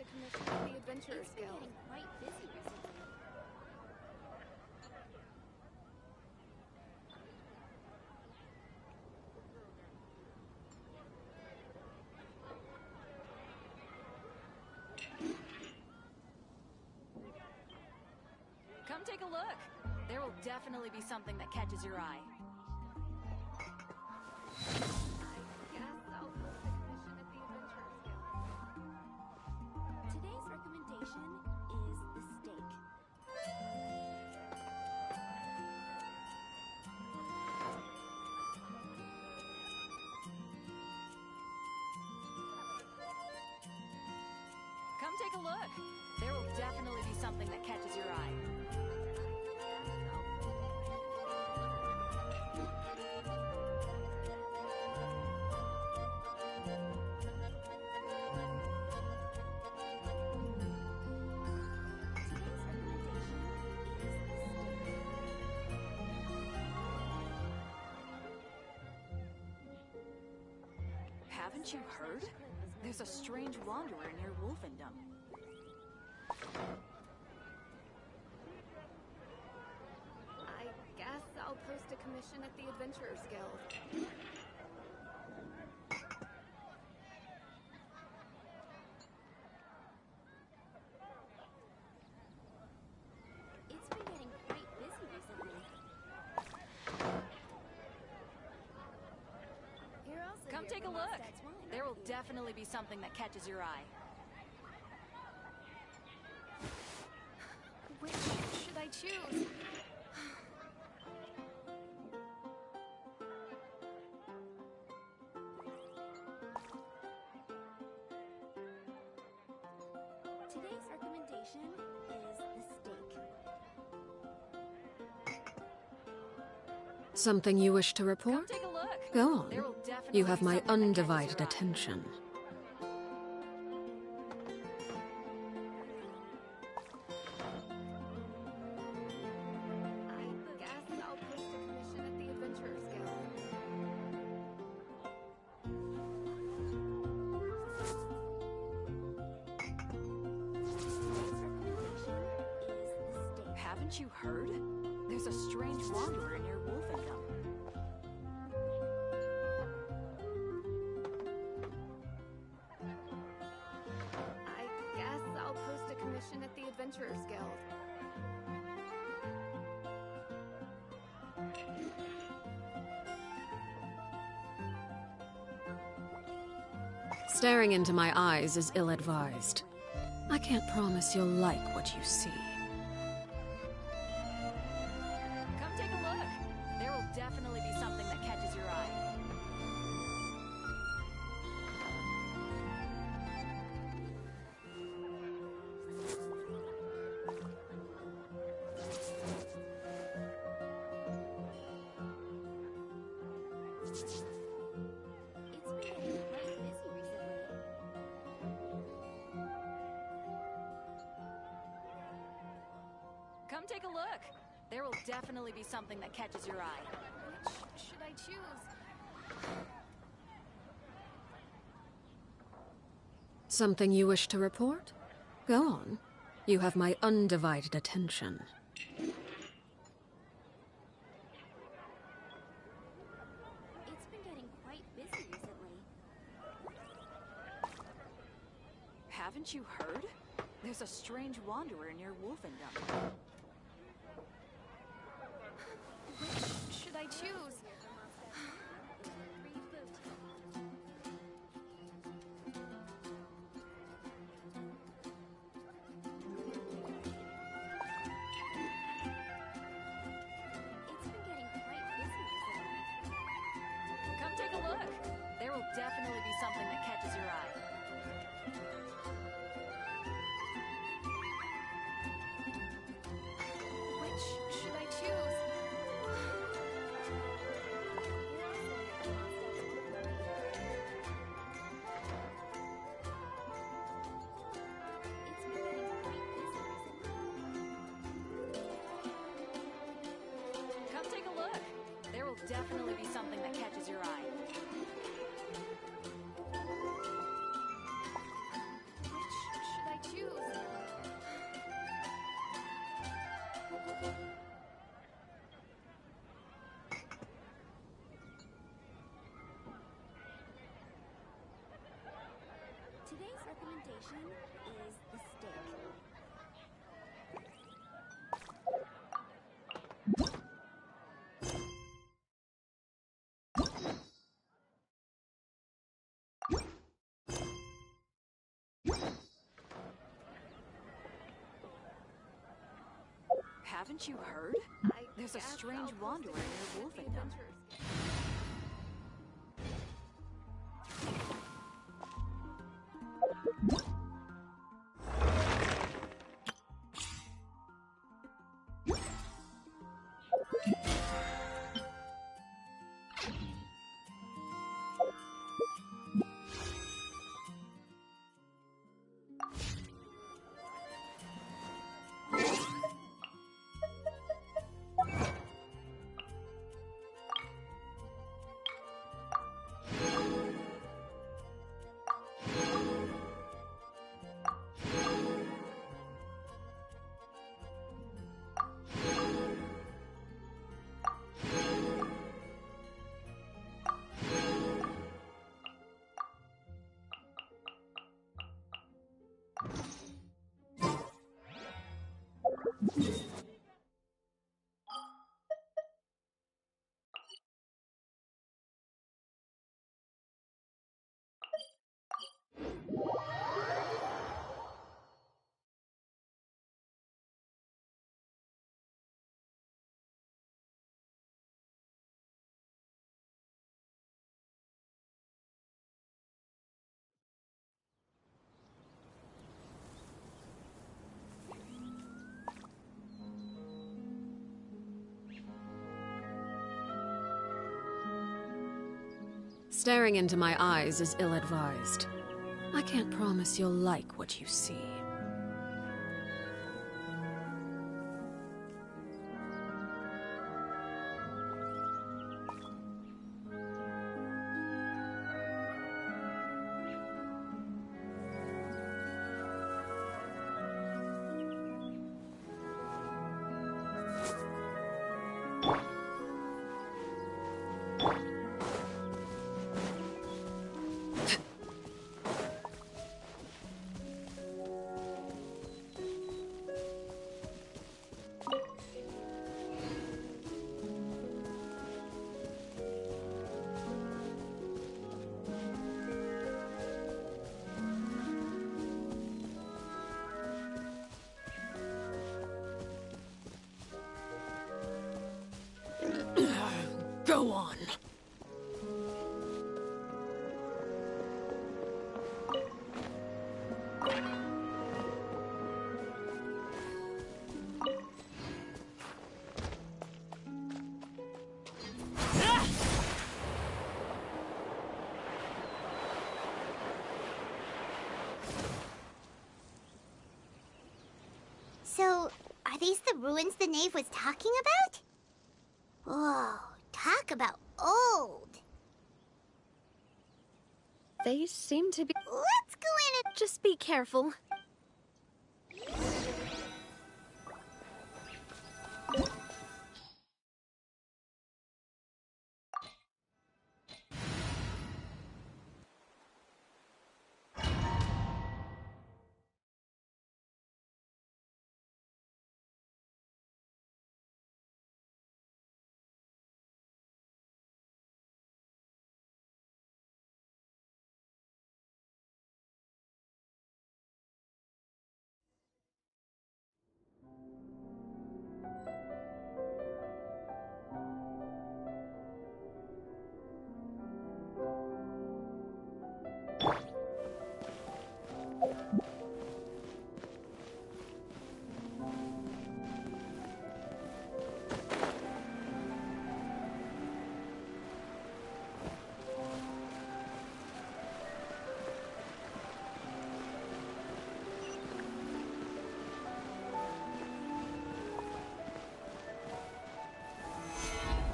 a commission at the Adventurers It's been Guild. getting quite busy recently. Come take a look. There will definitely be something that catches your eye. Yes, I'll post a commission at the Adventurers Guild. Today's recommendation is the steak. Come take a look. There will definitely be something that catches your eye. Haven't you heard? There's a strange wanderer near Wolfendom. I guess I'll post a commission at the Adventurers Guild. It's been getting quite busy recently. You're also Come here take a for look. Mostad's wine, There will aren't you? definitely be something that catches your eye. Which should I choose? Today's recommendation is the steak. Something you wish to Come report? take a look. Go on. There will definitely You have be my something that catches undivided your eye. attention. I guess I'll post a commission at the Adventurers Guild. Today's recommendation is the steak. Haven't you heard? There's a strange wanderer near Wolfendom. I guess I'll post a commission at the Adventurers Guild. Staring into my eyes is ill-advised. I can't promise you'll like what you see. Come take a look. There will definitely be something that catches your eye. It's been getting quite busy recently. Come take a look. There will definitely be something that catches your eye. Which should I choose? Something you wish to report? Go on. You have my undivided attention. It's been getting quite busy recently. Haven't you heard? There's a strange wanderer near Wolfendom. Which should I choose? It's been getting quite busy recently. Come take a look. There will definitely be something that catches your eye. Which should I choose? It's been getting quite busy recently. Come take a look. There will definitely be something that catches your eye. Which should I vision is the stake. Haven't you heard? There's a strange wanderer near Wolfendom. Staring into my eyes is ill-advised. I can't promise you'll like what you see. Go on. So, are these the ruins the knave was talking about? Whoa, talk about old. They seem to be... Let's go in and... Just be careful.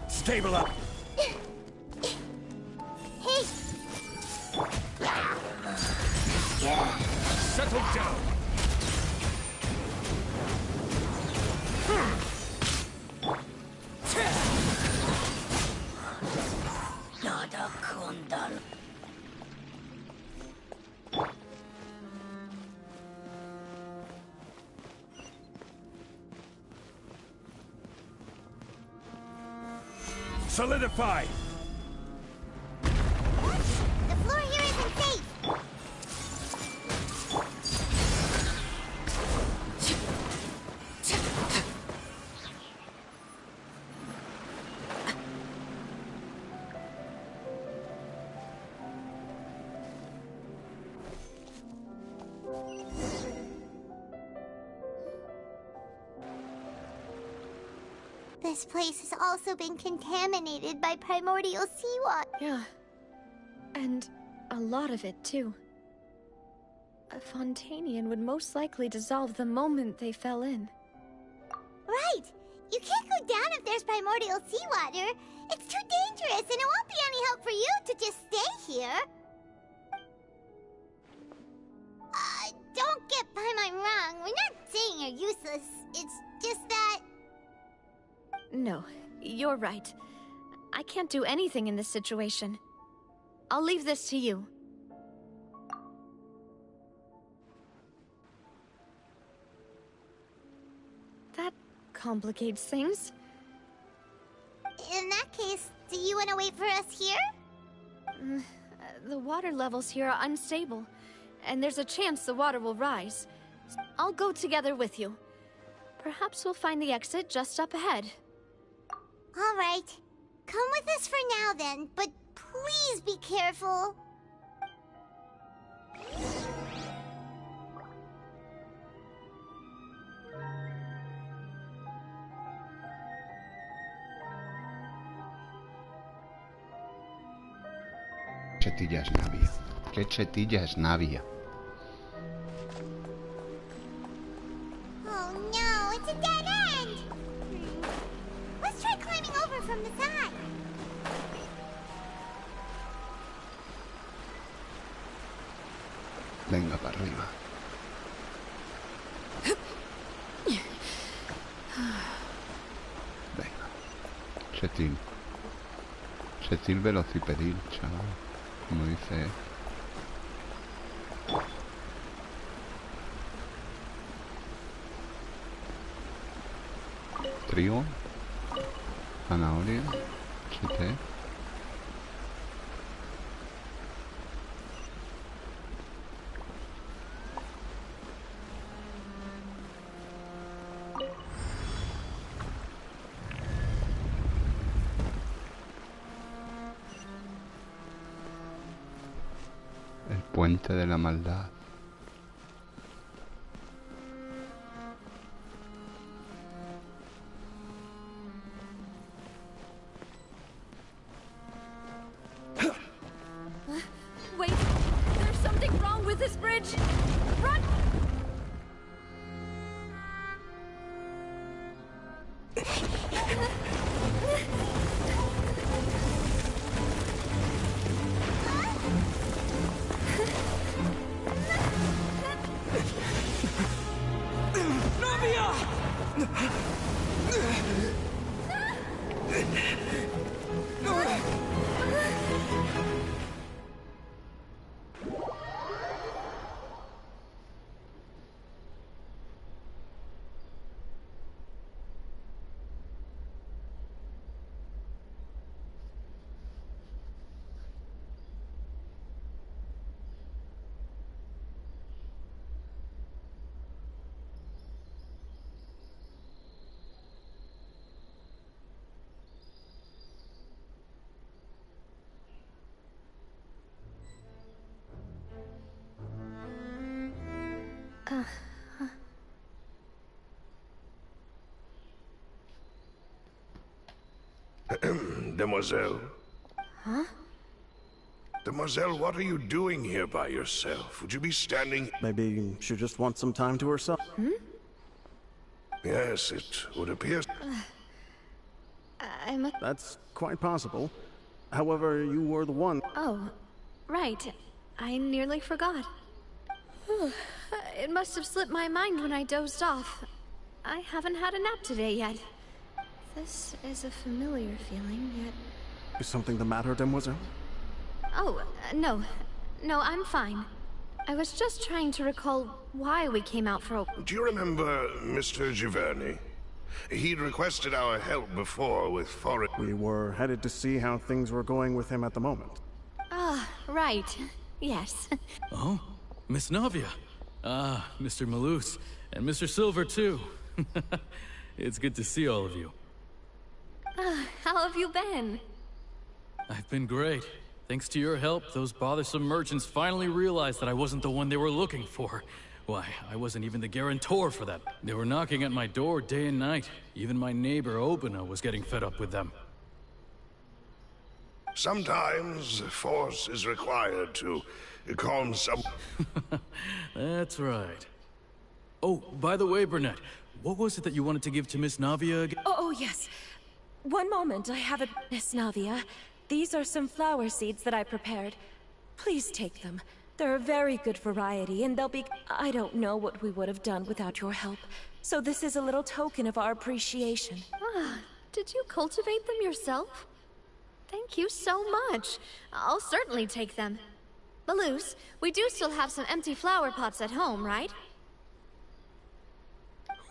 Stable up! Hey! Settle down! Solidify! The floor here isn't safe. This place has also been contaminated by primordial seawater. Yeah. And a lot of it, too. A Fontanian would most likely dissolve the moment they fell in. Right! You can't go down if there's primordial seawater. It's too dangerous, and it won't be any help for you to just stay here. Don't get by my wrong. We're not saying you're useless. It's just that... No, you're right. I can't do anything in this situation. I'll leave this to you. That complicates things. In that case, do you want to wait for us here? The water levels here are unstable, and there's a chance the water will rise. I'll go together with you. Perhaps we'll find the exit just up ahead. All right. Come with us for now then, but please be careful. Chetilla es Navia. ¿Qué chetilla es Navia? Oh no, it's a dead end! Let's try climbing over from the side. Venga para arriba. Venga. Chetil. Chetil velocipedil, chaval. Como dice. Trigo. Zanahoria. Chete. El puente de la maldad. Wait! There's something wrong with this bridge! Run! Demoiselle. Huh? Demoiselle, what are you doing here by yourself? Would you be standing... Maybe she just wants some time to herself. Yes, it would appear... That's quite possible. However, you were the one. Oh, right. I nearly forgot. It must have slipped my mind when I dozed off. I haven't had a nap today yet. This is a familiar feeling, yet... Is something the matter, Demoiselle? Oh, no. No, I'm fine. I was just trying to recall why we came out for a... Do you remember Mr. Giverny? He'd requested our help before with foreign... We were headed to see how things were going with him at the moment. Ah, right. Yes. Oh, Miss Navia. Ah, Mr. Malus. And Mr. Silver, too. It's good to see all of you. How have you been? I've been great. Thanks to your help, those bothersome merchants finally realized that I wasn't the one they were looking for. Why, I wasn't even the guarantor for that. They were knocking at my door day and night. Even my neighbor, Obina, was getting fed up with them. Sometimes force is required to calm some... That's right. Oh, by the way, Burnett, what was it that you wanted to give to Miss Navia again? Oh, yes. One moment, I have it, Miss Navia. These are some flower seeds that I prepared. Please take them. They're a very good variety, and they'll be... I don't know what we would have done without your help. So this is a little token of our appreciation. Ah, did you cultivate them yourself? Thank you so much. I'll certainly take them. Malus, we do still have some empty flower pots at home, right?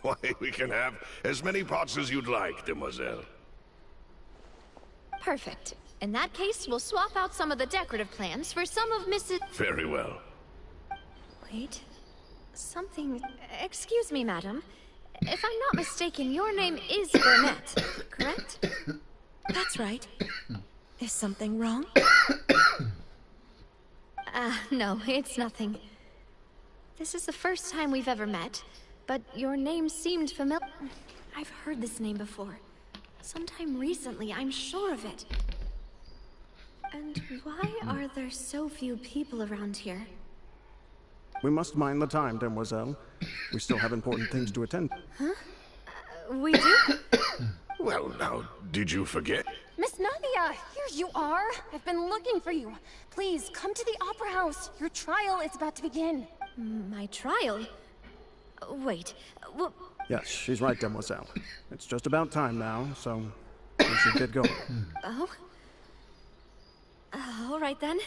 Why, we can have as many pots as you'd like, demoiselle. Perfect. In that case, we'll swap out some of the decorative plants for some of Mrs... Very well. Wait. Something... Excuse me, madam. If I'm not mistaken, your name is Burnett, correct? That's right. Is something wrong? No, it's nothing. This is the first time we've ever met, but your name seemed familiar. I've heard this name before. Sometime recently, I'm sure of it. And why are there so few people around here? We must mind the time, demoiselle. We still have important things to attend. Huh? We do? Well, now, did you forget? Miss Navia, here you are. I've been looking for you. Please, come to the Opera House. Your trial is about to begin. My trial? Wait, Yes, she's right, demoiselle. It's just about time now, so we should get going. Oh? All right then.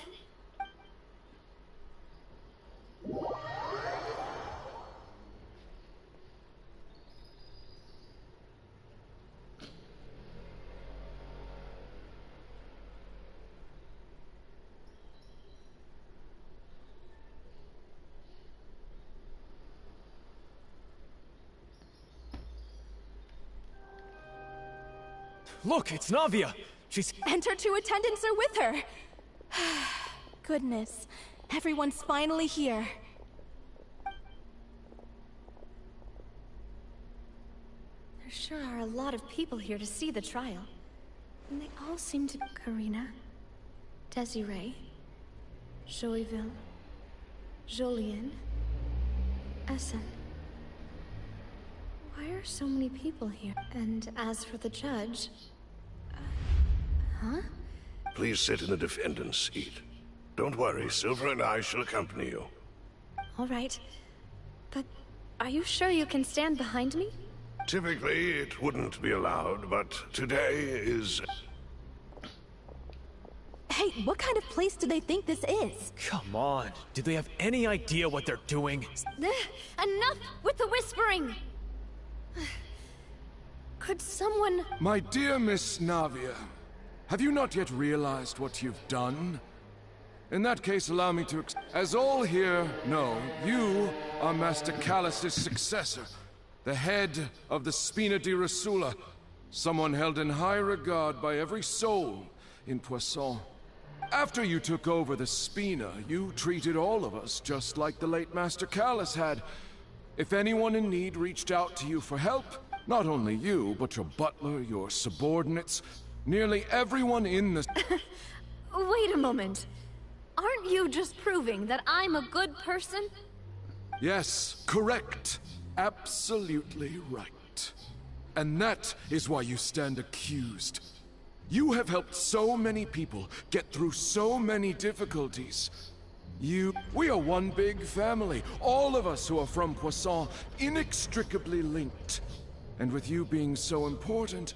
Look, it's Navia! She's... And her two attendants are with her! Goodness, everyone's finally here. There sure are a lot of people here to see the trial. And they all seem to... Karina, Desiree, Joyville, Jolien, Essen. Why are so many people here? And as for the judge... huh? Please sit in the defendant's seat. Don't worry, Silver and I shall accompany you. All right. But are you sure you can stand behind me? Typically, it wouldn't be allowed, but today is... Hey, what kind of place do they think this is? Come on. Do they have any idea what they're doing? Enough with the whispering! Could someone... My dear Miss Navia, have you not yet realized what you've done? In that case, allow me to... As all here know, you are Master Callus's successor, the head of the Spina di Rasula, someone held in high regard by every soul in Poisson. After you took over the Spina, you treated all of us just like the late Master Callus had. If anyone in need reached out to you for help, not only you, but your butler, your subordinates, nearly everyone in the... Wait a moment. Aren't you just proving that I'm a good person? Yes, correct. Absolutely right. And that is why you stand accused. You have helped so many people get through so many difficulties. We are one big family, all of us who are from Poisson, inextricably linked. And with you being so important,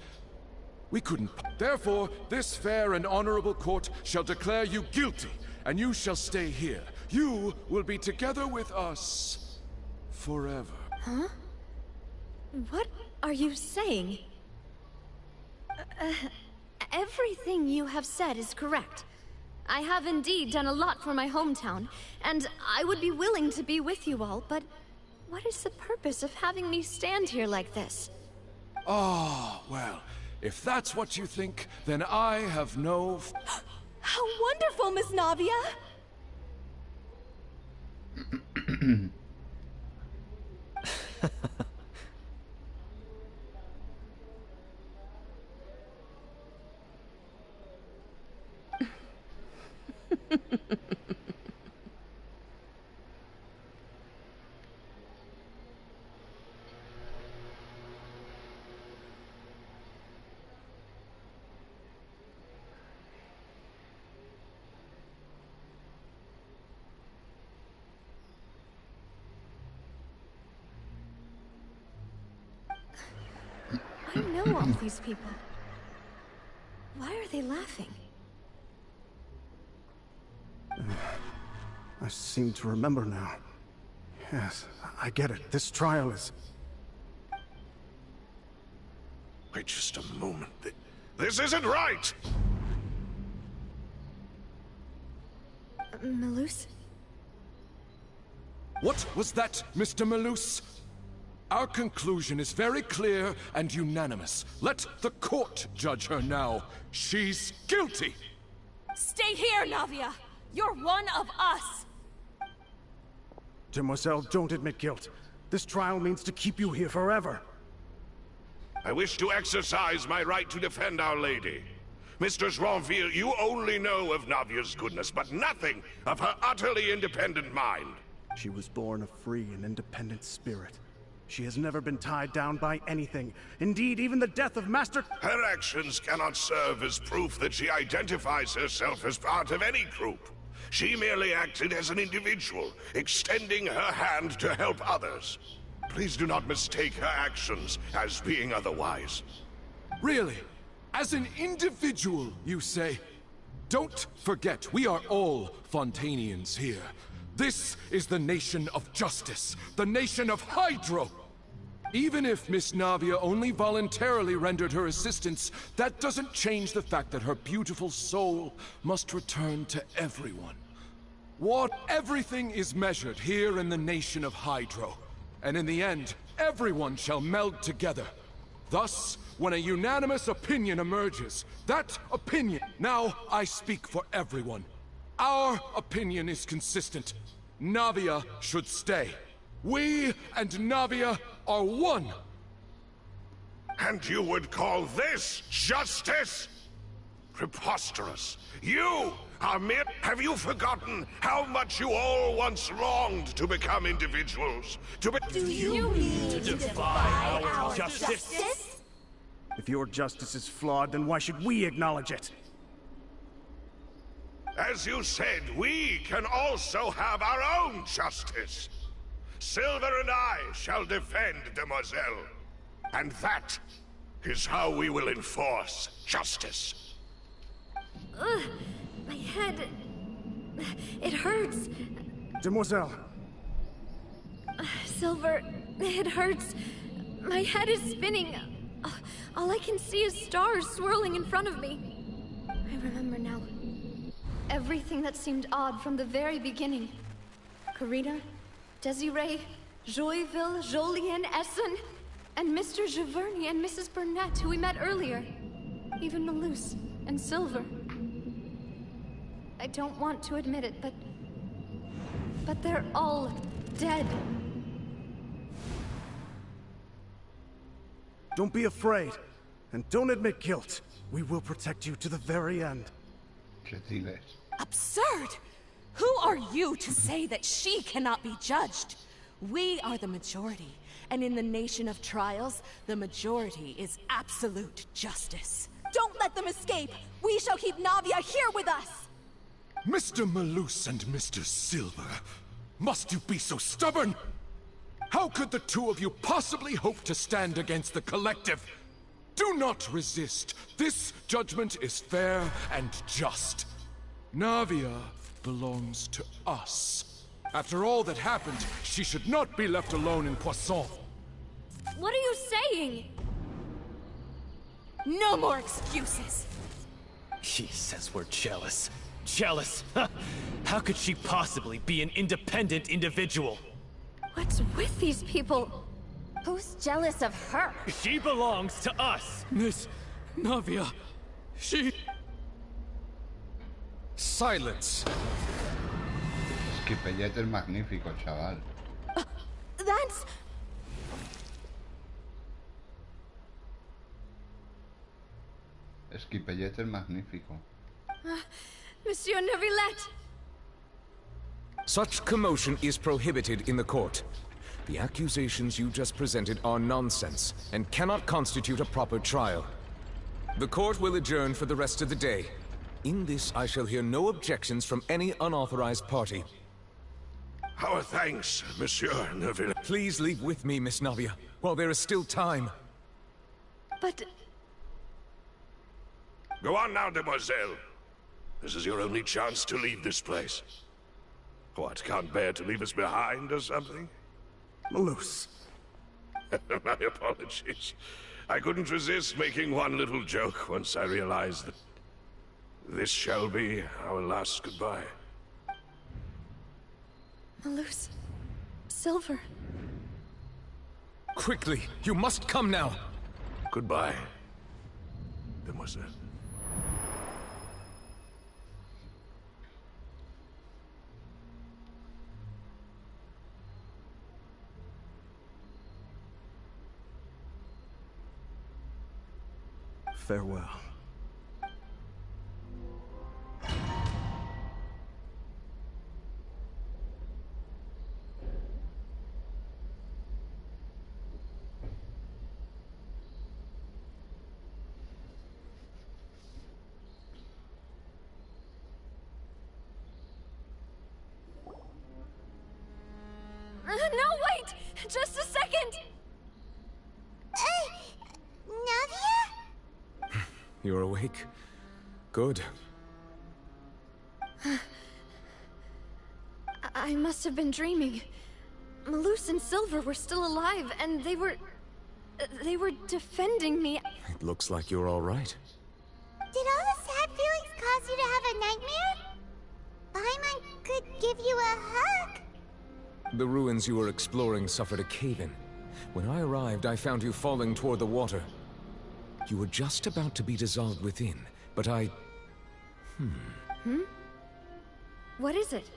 we couldn't... Therefore, this fair and honorable court shall declare you guilty, and you shall stay here. You will be together with us forever. Huh? What are you saying? Everything you have said is correct. I have indeed done a lot for my hometown, and I would be willing to be with you all, but what is the purpose of having me stand here like this? Oh, well, if that's what you think, then I have no... How wonderful, Miss Navia! I know all these people. Why are they laughing? I seem to remember now. Yes, I get it. This trial is... Wait just a moment. This isn't right! Malus? What was that, Mr. Malus? Our conclusion is very clear and unanimous. Let the court judge her now. She's guilty! Stay here, Navia! You're one of us! Demoiselle, don't admit guilt. This trial means to keep you here forever. I wish to exercise my right to defend Our Lady. Mr. Joinville, you only know of Navia's goodness, but nothing of her utterly independent mind. She was born a free and independent spirit. She has never been tied down by anything. Indeed, even the death of Master... Her actions cannot serve as proof that she identifies herself as part of any group. She merely acted as an individual, extending her hand to help others. Please do not mistake her actions as being otherwise. Really? As an individual, you say? Don't forget, we are all Fontanians here. This is the nation of justice, the nation of Hydro! Even if Miss Navia only voluntarily rendered her assistance, that doesn't change the fact that her beautiful soul must return to everyone. Everything is measured here in the nation of Hydro, and in the end, everyone shall meld together. Thus, when a unanimous opinion emerges, that opinion... Now I speak for everyone. Our opinion is consistent. Navia should stay. We and Navia are one. And you would call this justice? Preposterous. You are mere... Have you forgotten how much you all once longed to become individuals? Do you mean to defy our justice? If your justice is flawed, then why should we acknowledge it? As you said, we can also have our own justice. Silver and I shall defend Demoiselle. And that is how we will enforce justice. Ugh, my head... It hurts. Demoiselle. Silver, it hurts. My head is spinning. All I can see is stars swirling in front of me. I remember now. Everything that seemed odd from the very beginning. Karina, Desiree, Joyville, Jolien, Essen, and Mr. Giverny and Mrs. Burnett, who we met earlier. Even Malus and Silver. I don't want to admit it, but they're all dead. Don't be afraid, and don't admit guilt. We will protect you to the very end. Absurd! Who are you to say that she cannot be judged? We are the majority, and in the nation of trials, the majority is absolute justice. Don't let them escape! We shall keep Navia here with us! Mr. Malus and Mr. Silver, must you be so stubborn? How could the two of you possibly hope to stand against the collective? Do not resist. This judgment is fair and just. Navia belongs to us. After all that happened, she should not be left alone in Poisson. What are you saying? No more excuses. He says we're jealous. Jealous? How could she possibly be an independent individual? What's with these people? Who's jealous of her? She belongs to us! Miss Navia, she... Silence! Skipellete es magnífico, chaval. That's... Skipellete es magnífico. Monsieur Neuvillette! Such commotion is prohibited in the court. The accusations you just presented are nonsense and cannot constitute a proper trial. The court will adjourn for the rest of the day. In this, I shall hear no objections from any unauthorized party. Our thanks, Monsieur Neville. Please leave with me, Miss Navia, while there is still time. But... Go on now, demoiselle. This is your only chance to leave this place. What, can't bear to leave us behind or something? Malus. My apologies. I couldn't resist making one little joke once I realized that this shall be our last goodbye. Malus... Silver... Quickly, you must come now! Goodbye, demoiselle. Farewell. No, wait! Just a second! Navia? You're awake? Good. I must have been dreaming. Malus and Silver were still alive, and they were defending me. It looks like you're all right. Did all the sad feelings cause you to have a nightmare? Paimon could give you a hug. The ruins you were exploring suffered a cave-in. When I arrived, I found you falling toward the water. You were just about to be dissolved within, but I... What is it?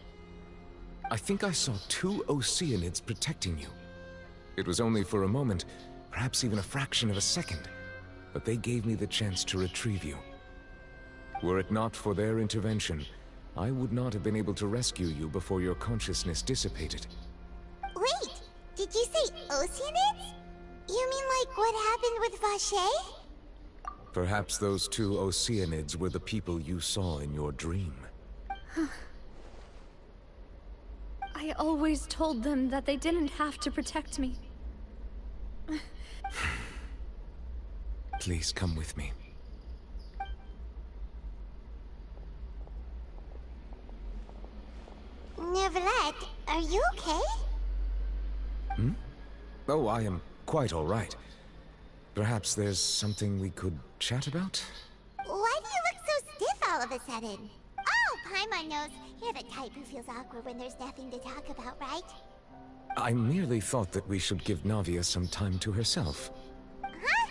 I think I saw 2 Oceanids protecting you. It was only for a moment, perhaps even a fraction of a second, but they gave me the chance to retrieve you. Were it not for their intervention, I would not have been able to rescue you before your consciousness dissipated. Wait, did you say Oceanids? You mean like what happened with Vache? Perhaps those 2 Oceanids were the people you saw in your dream. I always told them that they didn't have to protect me. Please come with me. Neuvillette, are you okay? Oh, I am quite all right. Perhaps there's something we could chat about? Why do you look so stiff all of a sudden? Oh, Paimon knows. You're the type who feels awkward when there's nothing to talk about, right? I merely thought that we should give Navia some time to herself. Huh?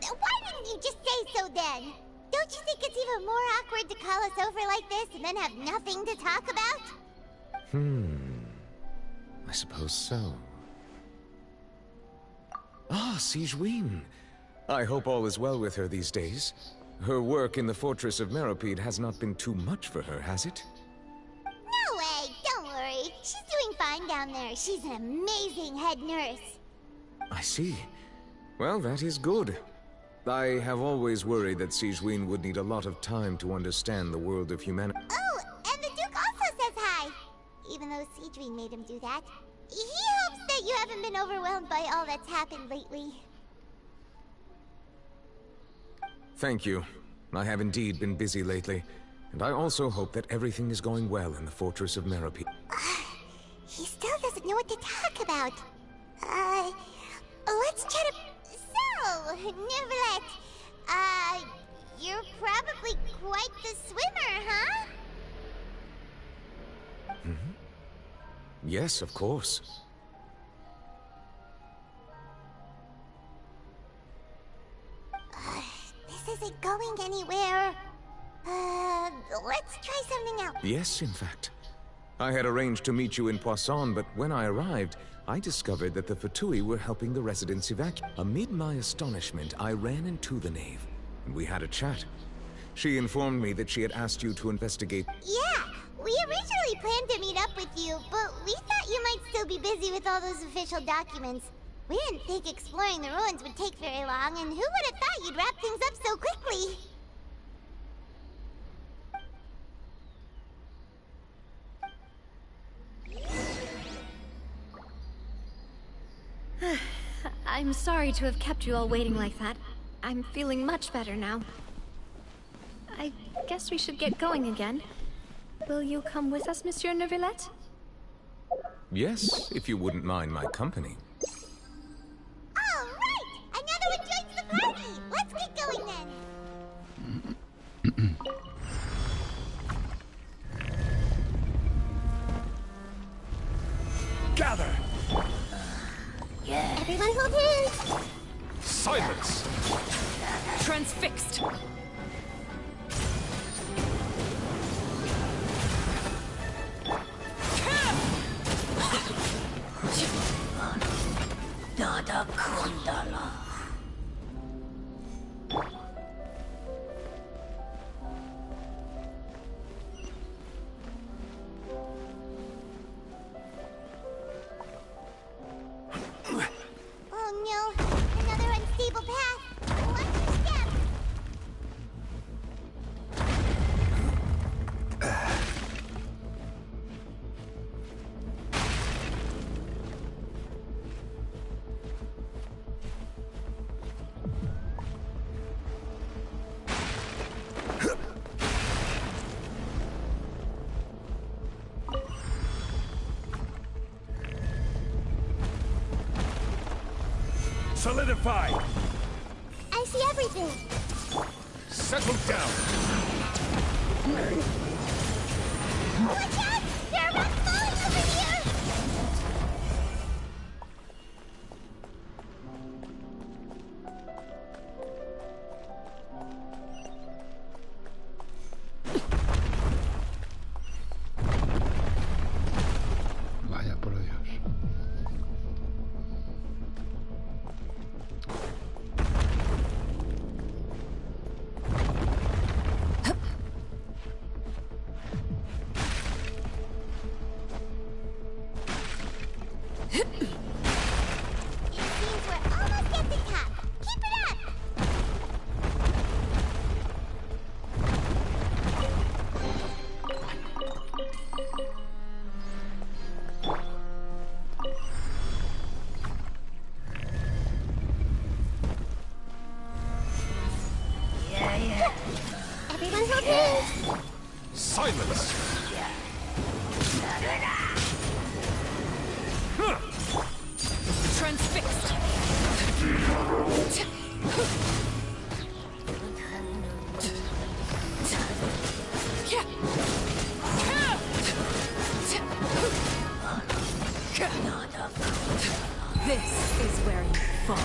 Why didn't you just say so then? Don't you think it's even more awkward to call us over like this and then have nothing to talk about? I suppose so. Ah, Sigewinne. I hope all is well with her these days. Her work in the Fortress of Meropide has not been too much for her, has it? No way, don't worry. She's doing fine down there. She's an amazing head nurse. I see. Well, that is good. I have always worried that Sigewinne would need a lot of time to understand the world of humanity. Oh, and the Duke also says hi. Even though Sigewinne made him do that. He hopes that you haven't been overwhelmed by all that's happened lately. Thank you. I have indeed been busy lately, and I also hope that everything is going well in the Fortress of Meropide. He still doesn't know what to talk about. Let's chat So, Neuvillette, You're probably quite the swimmer, huh? Yes, of course. This isn't going anywhere. Let's try something else. Yes, in fact. I had arranged to meet you in Poisson, but when I arrived, I discovered that the Fatui were helping the residents evacuate. Amid my astonishment, I ran into the knave, and we had a chat. She informed me that she had asked you to investigate. Yeah, we originally planned to meet up with you, but we thought you might still be busy with all those official documents. We didn't think exploring the ruins would take very long, and who would have thought you'd wrap things up so quickly? I'm sorry to have kept you all waiting like that. I'm feeling much better now. I guess we should get going again. Will you come with us, Monsieur Neuvillette? Yes, if you wouldn't mind my company. All right! Another one joins the party! Let's get going then! Gather! Everyone hold hands! Silence! Transfixed! Nada Kundala. Oh no, another unstable path. Watch your step. Solidify! I see everything. Settle down! Watch out! There are rocks falling over here! Vaya por Dios. It seems we're almost at the top. Keep it up! Everyone hold hands! Silence! Transfixed! This is where you fall.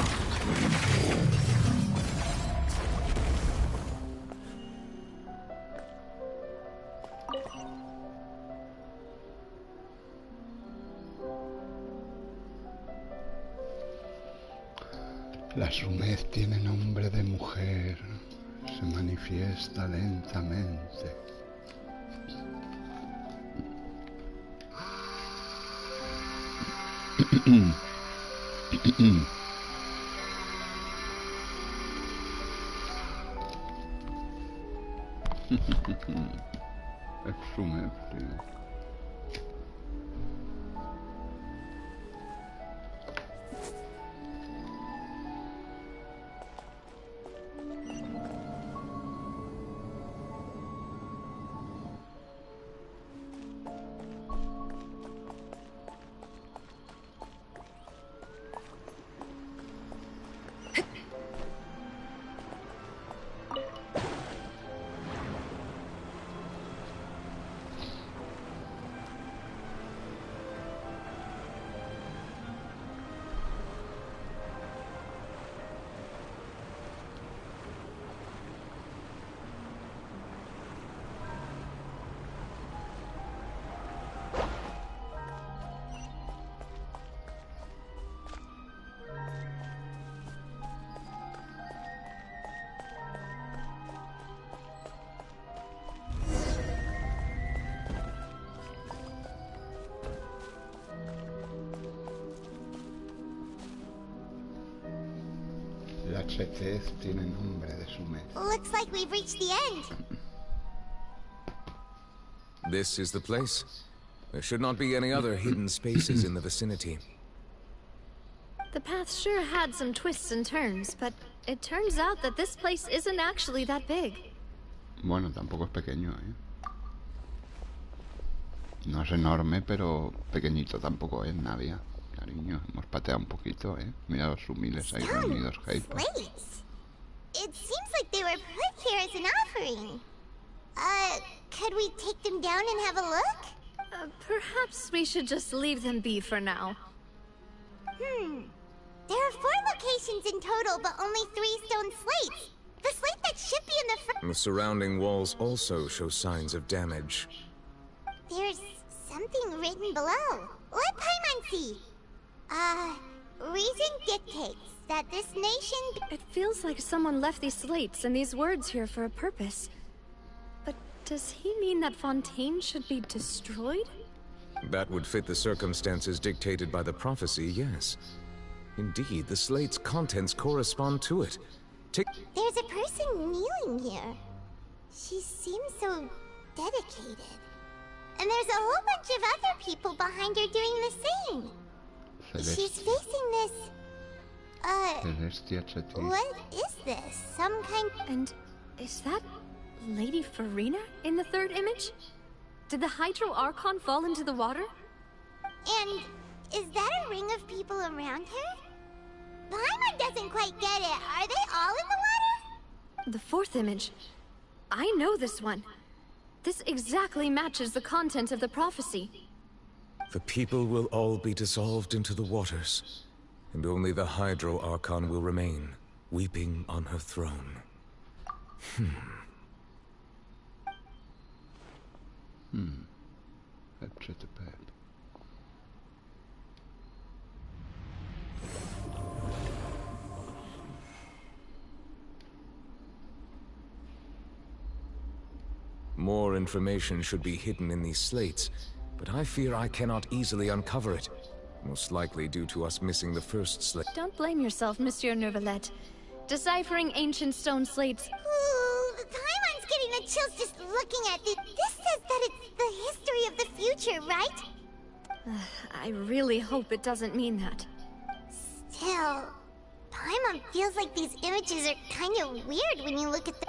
La sumez tiene nombre de mujer. Se manifiesta lentamente. Exume frío. Ese pez tiene nombre de su mes. Looks like we've reached the end. This is the place. There should not be any other hidden spaces in the vicinity. The path sure had some twists and turns, but it turns out that this place isn't actually that big. Bueno, tampoco es pequeño, ¿eh? No es enorme, pero pequeñito tampoco es, Nadia. Cariño, hemos pateado un poquito, ¿eh? Mira los humiles ahí reunidos, Hyper. Slates? It seems like they were put here as an offering. Could we take them down and have a look? Perhaps we should just leave them be for now. There are 4 locations in total, but only 3 stone slates. The slate that should be in the front. The surrounding walls also show signs of damage. There's something written below. Let Paimon see. Reason dictates that this nation... It feels like someone left these slates and these words here for a purpose. But does he mean that Fontaine should be destroyed? That would fit the circumstances dictated by the prophecy, yes. Indeed, the slate's contents correspond to it. There's a person kneeling here. She seems so dedicated. And there's a whole bunch of other people behind her doing the same. She's facing this... what is this? Some kind... And is that Lady Farina in the 3rd image? Did the Hydro Archon fall into the water? And is that a ring of people around her? Paimon doesn't quite get it. Are they all in the water? The 4th image. I know this one. This exactly matches the content of the prophecy. The people will all be dissolved into the waters, and only the Hydro Archon will remain, weeping on her throne. Pep. More information should be hidden in these slates, but I fear I cannot easily uncover it. Most likely due to us missing the first slate. Don't blame yourself, Monsieur Neuvillette. Deciphering ancient stone slates... Ooh, Paimon's getting the chills just looking at it. This says that it's the history of the future, right? I really hope it doesn't mean that. Still, Paimon feels like these images are kind of weird when you look at the...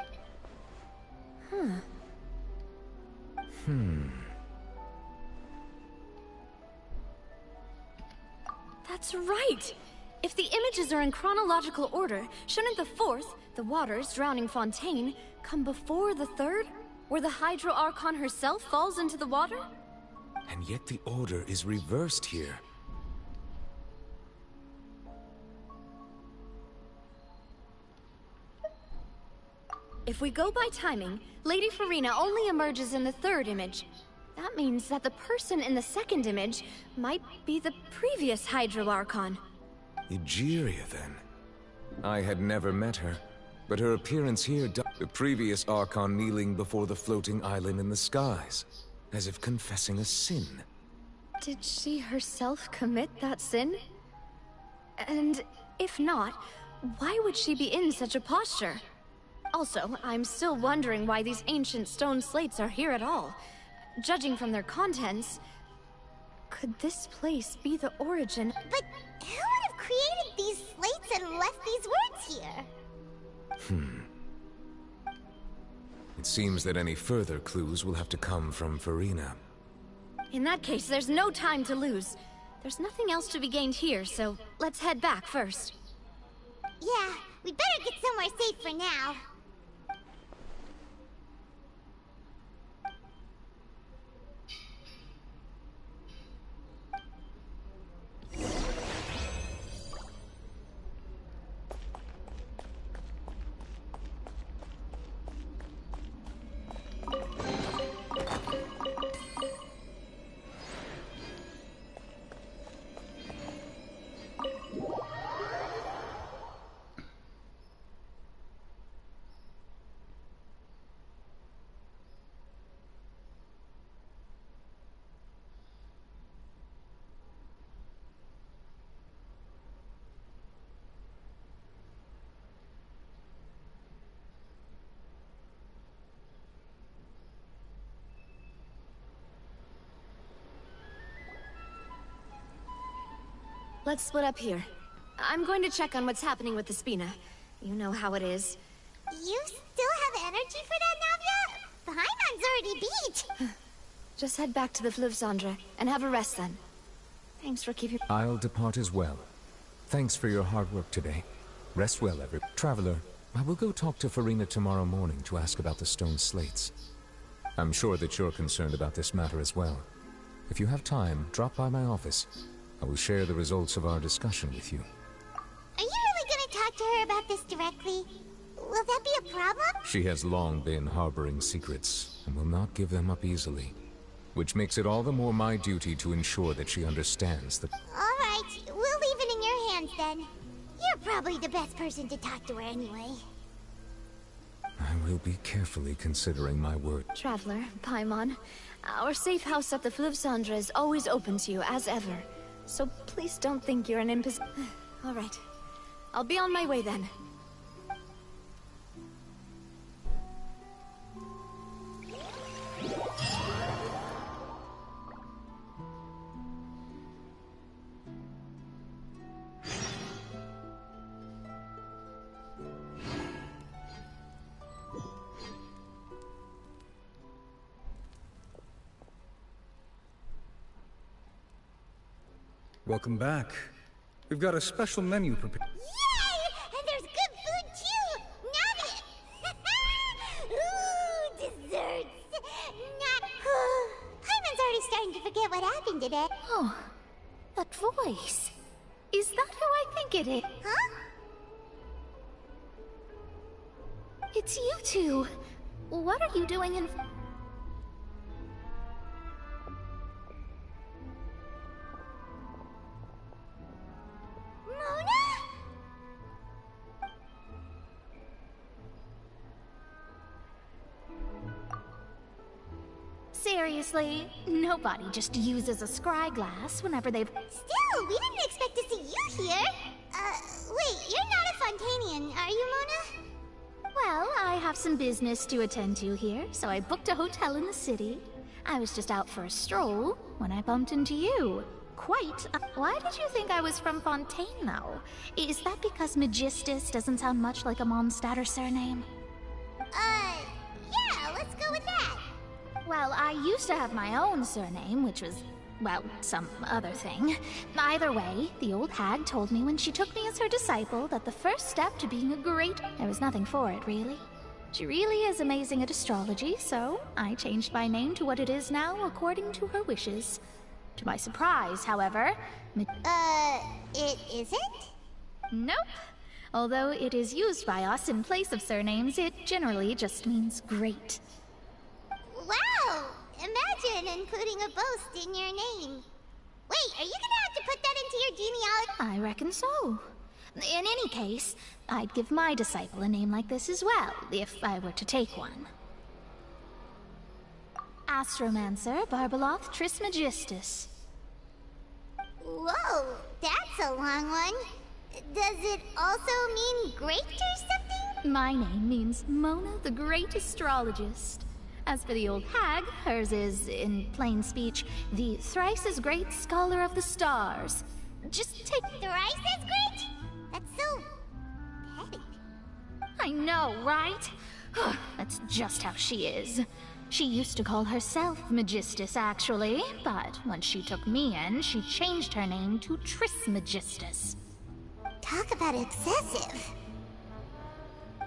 That's right! If the images are in chronological order, shouldn't the 4th, the waters drowning Fontaine, come before the 3rd, where the Hydro Archon herself falls into the water? And yet the order is reversed here. If we go by timing, Lady Farina only emerges in the 3rd image. That means that the person in the 2nd image might be the previous Hydro Archon. Egeria, then. I had never met her, but her appearance here... The previous Archon kneeling before the floating island in the skies, as if confessing a sin. Did she herself commit that sin? And if not, why would she be in such a posture? Also, I'm still wondering why these ancient stone slates are here at all. Judging from their contents, could this place be the origin? But who would have created these slates and left these words here? It seems that any further clues will have to come from Farina. In that case, there's no time to lose. There's nothing else to be gained here, so let's head back first. Yeah, we better get somewhere safe for now. let's split up here. I'm going to check on what's happening with the Spina. You know how it is. You still have energy for that, Navia? The Haimon's already beat. Just head back to the Fluvsandra and have a rest then. Thanks for keeping... I'll depart as well. Thanks for your hard work today. Rest well, Traveler, I will go talk to Farina tomorrow morning to ask about the stone slates. I'm sure that you're concerned about this matter as well. If you have time, drop by my office. I will share the results of our discussion with you. Are you really gonna talk to her about this directly? Will that be a problem? She has long been harboring secrets, and will not give them up easily. Which makes it all the more my duty to ensure that she understands the... Alright, we'll leave it in your hands then. You're probably the best person to talk to her anyway. I will be carefully considering my word. Traveler, Paimon, our safe house at the Fluvsandra is always open to you, as ever. So please don't think you're an Alright. I'll be on my way then. Welcome back. We've got a special menu prepared. Yay! And there's good food too! Navia! Ooh, desserts! Hyman's already starting to forget what happened today. Oh, that voice. Is that who I think it is? Huh? It's you two. What are you doing in... Seriously, nobody just uses a scry glass whenever they've... Still, we didn't expect to see you here. Wait, you're not a Fontanian, are you, Mona? Well, I have some business to attend to here, so I booked a hotel in the city. I was just out for a stroll when I bumped into you. Why did you think I was from Fontaine, though? Is that because Magistus doesn't sound much like a Mondstadter surname? Yeah, let's go with that. Well, I used to have my own surname, which was, well, some other thing. Either way, the old hag told me when she took me as her disciple that the first step to being a great... There was nothing for it, really. She really is amazing at astrology, so I changed my name to what it is now according to her wishes. To my surprise, however... It isn't? Nope. Although it is used by us in place of surnames, it generally just means great. Wow! Imagine including a boast in your name. Wait, are you gonna have to put that into your genealogy? I reckon so. In any case, I'd give my disciple a name like this as well, if I were to take one. Astromancer Barbeloth Trismegistus. Whoa, that's a long one. Does it also mean great or something? My name means Mona the Great Astrologist. As for the old hag, hers is, in plain speech, the thrice-as-great Scholar of the Stars. Just take... Thrice-as-great? That's so... petty. I know, right? That's just how she is. She used to call herself Magistus, actually, but when she took me in, she changed her name to Trismegistus. Talk about obsessive.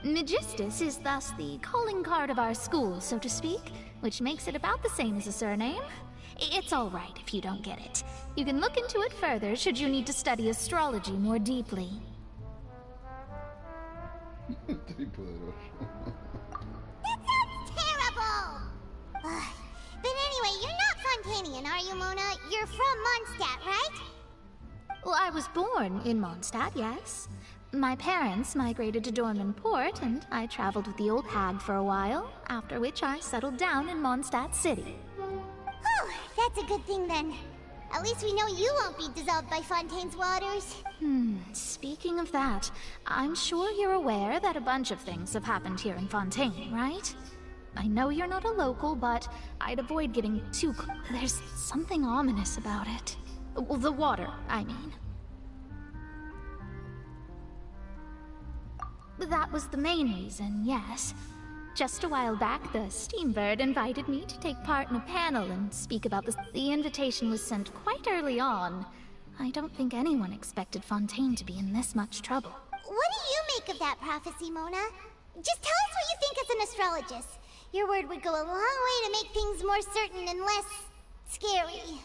Magistus is thus the calling card of our school, so to speak, which makes it about the same as a surname. It's all right if you don't get it. You can look into it further should you need to study astrology more deeply. That sounds terrible! But anyway, you're not Fontanian, are you, Mona? You're from Mondstadt, right? Well, I was born in Mondstadt, yes. My parents migrated to Dorman Port, and I traveled with the old hag for a while, after which I settled down in Mondstadt City. Oh, that's a good thing then. At least we know you won't be dissolved by Fontaine's waters. Speaking of that, I'm sure you're aware that a bunch of things have happened here in Fontaine, right? I know you're not a local, but I'd avoid getting too... There's something ominous about it. Well, the water, I mean. that was the main reason, yes. Just a while back, the Steambird invited me to take part in a panel and speak about this. The invitation was sent quite early on. I don't think anyone expected Fontaine to be in this much trouble. What do you make of that prophecy, Mona? Just tell us what you think as an astrologist. Your word would go a long way to make things more certain and less scary.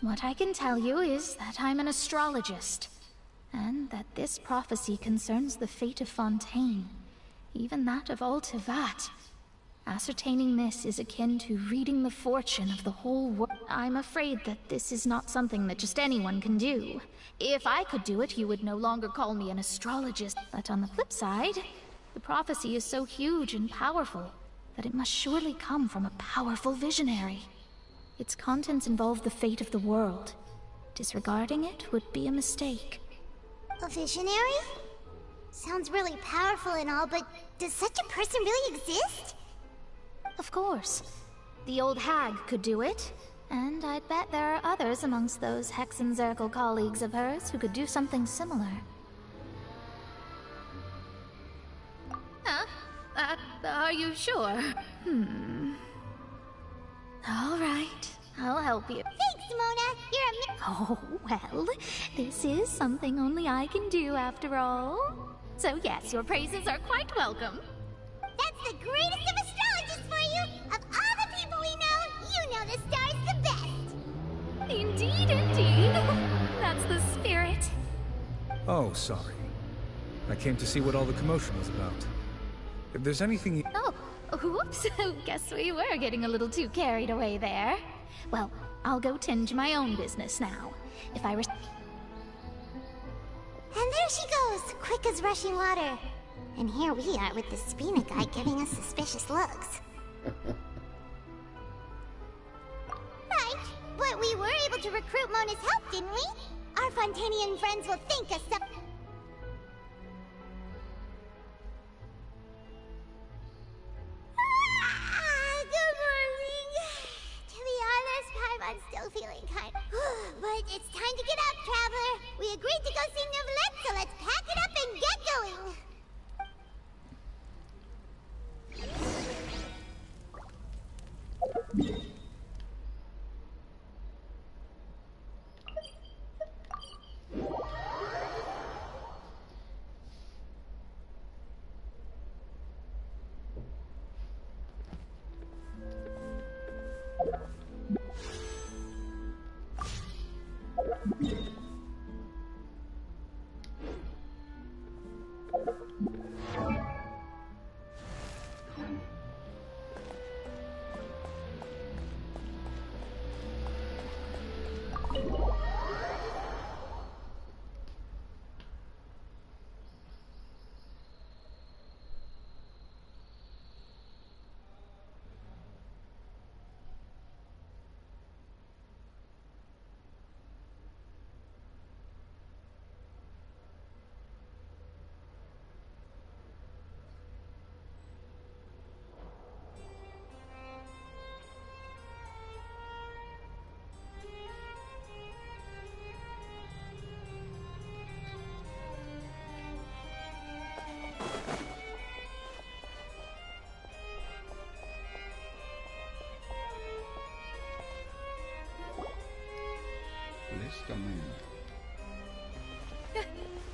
What I can tell you is that I'm an astrologist, and that this prophecy concerns the fate of Fontaine, even that of Ultivat. Ascertaining this is akin to reading the fortune of the whole world. I'm afraid that this is not something that just anyone can do. If I could do it, you would no longer call me an astrologist. But on the flip side, the prophecy is so huge and powerful that it must surely come from a powerful visionary. Its contents involve the fate of the world. Disregarding it would be a mistake. A visionary? Sounds really powerful and all, but does such a person really exist? Of course. The old hag could do it, and I'd bet there are others amongst those Hexenzirkel colleagues of hers who could do something similar. Are you sure? All right, I'll help you. Thanks, Mona. You're a Oh, well, this is something only I can do after all. So yes, your praises are quite welcome. That's the greatest of astrologists for you! Of all the people we know, you know the stars the best! Indeed, indeed. That's the spirit. Oh, sorry. I came to see what all the commotion was about. If there's anything you... Oh, whoops. Guess we were getting a little too carried away there. Well, I'll go tend to my own business now. If I were... And there she goes, quick as rushing water. And here we are with the Spina guy giving us suspicious looks. Right, but we were able to recruit Mona's help, didn't we? Our Fontanian friends will thank us some... Good morning. To be honest, Paimon's still feeling kind of... But it's time to get up, Traveler. We agreed to go see Neuvillette, so let's pack it up and get going.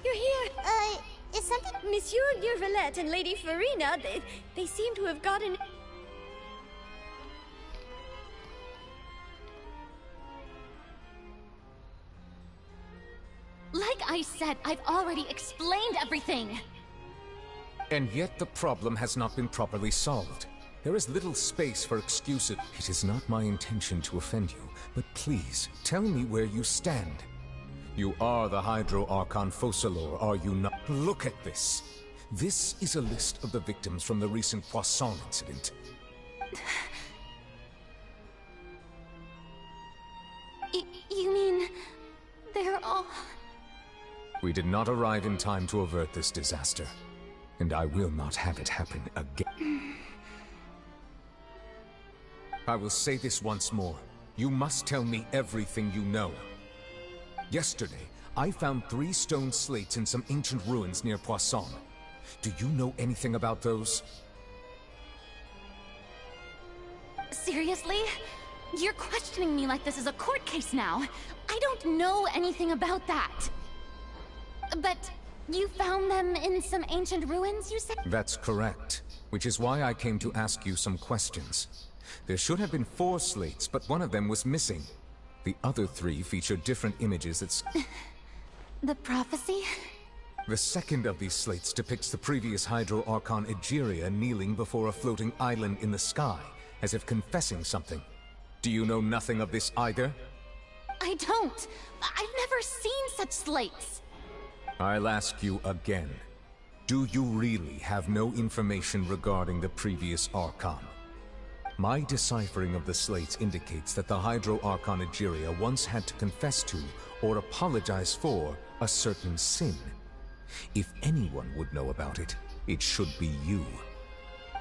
You're here! Is something... Monsieur Neuvillette and Lady Farina, they seem to have gotten... Like I said, I've already explained everything! And yet the problem has not been properly solved. There is little space for excuses. It is not my intention to offend you, but please, tell me where you stand. You are the Hydro Archon Focalor, are you not? Look at this. This is a list of the victims from the recent Poisson incident. You mean... they're all... We did not arrive in time to avert this disaster, and I will not have it happen again. I will say this once more. You must tell me everything you know. Yesterday, I found 3 stone slates in some ancient ruins near Poisson. Do you know anything about those? Seriously? You're questioning me like this is a court case now. I don't know anything about that. But you found them in some ancient ruins, you said? That's correct. Which is why I came to ask you some questions. There should have been 4 slates, but one of them was missing. The other 3 feature different images that... The prophecy? The second of these slates depicts the previous Hydro Archon Egeria kneeling before a floating island in the sky, as if confessing something. Do you know nothing of this either? I don't. I've never seen such slates. I'll ask you again. Do you really have no information regarding the previous Archon? My deciphering of the slates indicates that the Hydro Archon Egeria once had to confess to, or apologize for, a certain sin. If anyone would know about it, it should be you.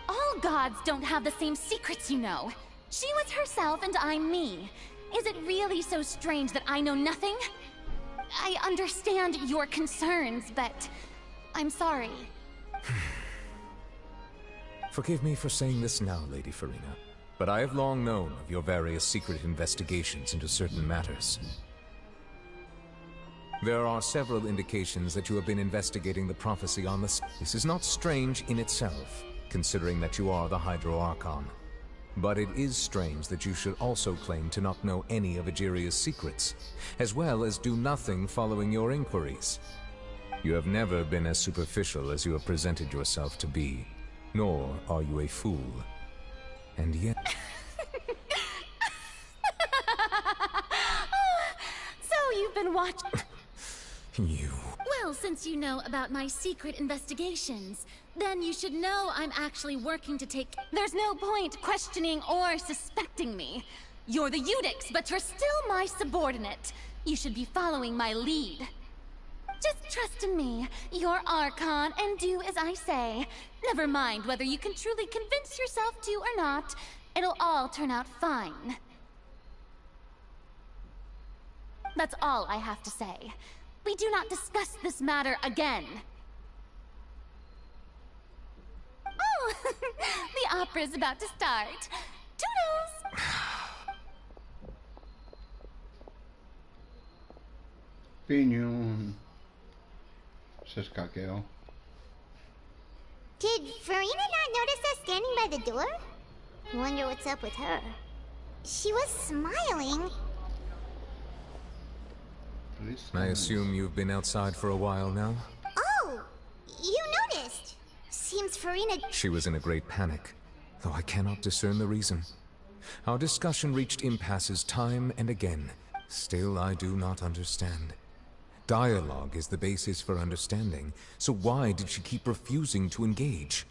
All gods don't have the same secrets, you know. She was herself and I'm me. Is it really so strange that I know nothing? I understand your concerns, but I'm sorry. Forgive me for saying this now, Lady Farina, but I have long known of your various secret investigations into certain matters. There are several indications that you have been investigating the prophecy on the... This is not strange in itself, considering that you are the Hydro Archon. But it is strange that you should also claim to not know any of Egeria's secrets, as well as do nothing following your inquiries. You have never been as superficial as you have presented yourself to be, nor are you a fool. And yet... So you've been watching... You... Well, since you know about my secret investigations, then you should know I'm actually working to take... There's no point questioning or suspecting me. You're the Eudix, but you're still my subordinate. You should be following my lead. Just trust in me. You're Archon, and do as I say. Never mind whether you can truly convince yourself to or not. It'll all turn out fine. That's all I have to say. We do not discuss this matter again. Oh, the opera's about to start. Toodles! Piñón. Se escaqueó. Did Farina not notice us standing by the door? Wonder what's up with her. She was smiling. I assume you've been outside for a while now? Oh! You noticed! Seems Farina... She was in a great panic, though I cannot discern the reason. Our discussion reached impasses time and again. Still, I do not understand. Dialogue is the basis for understanding, so why did she keep refusing to engage?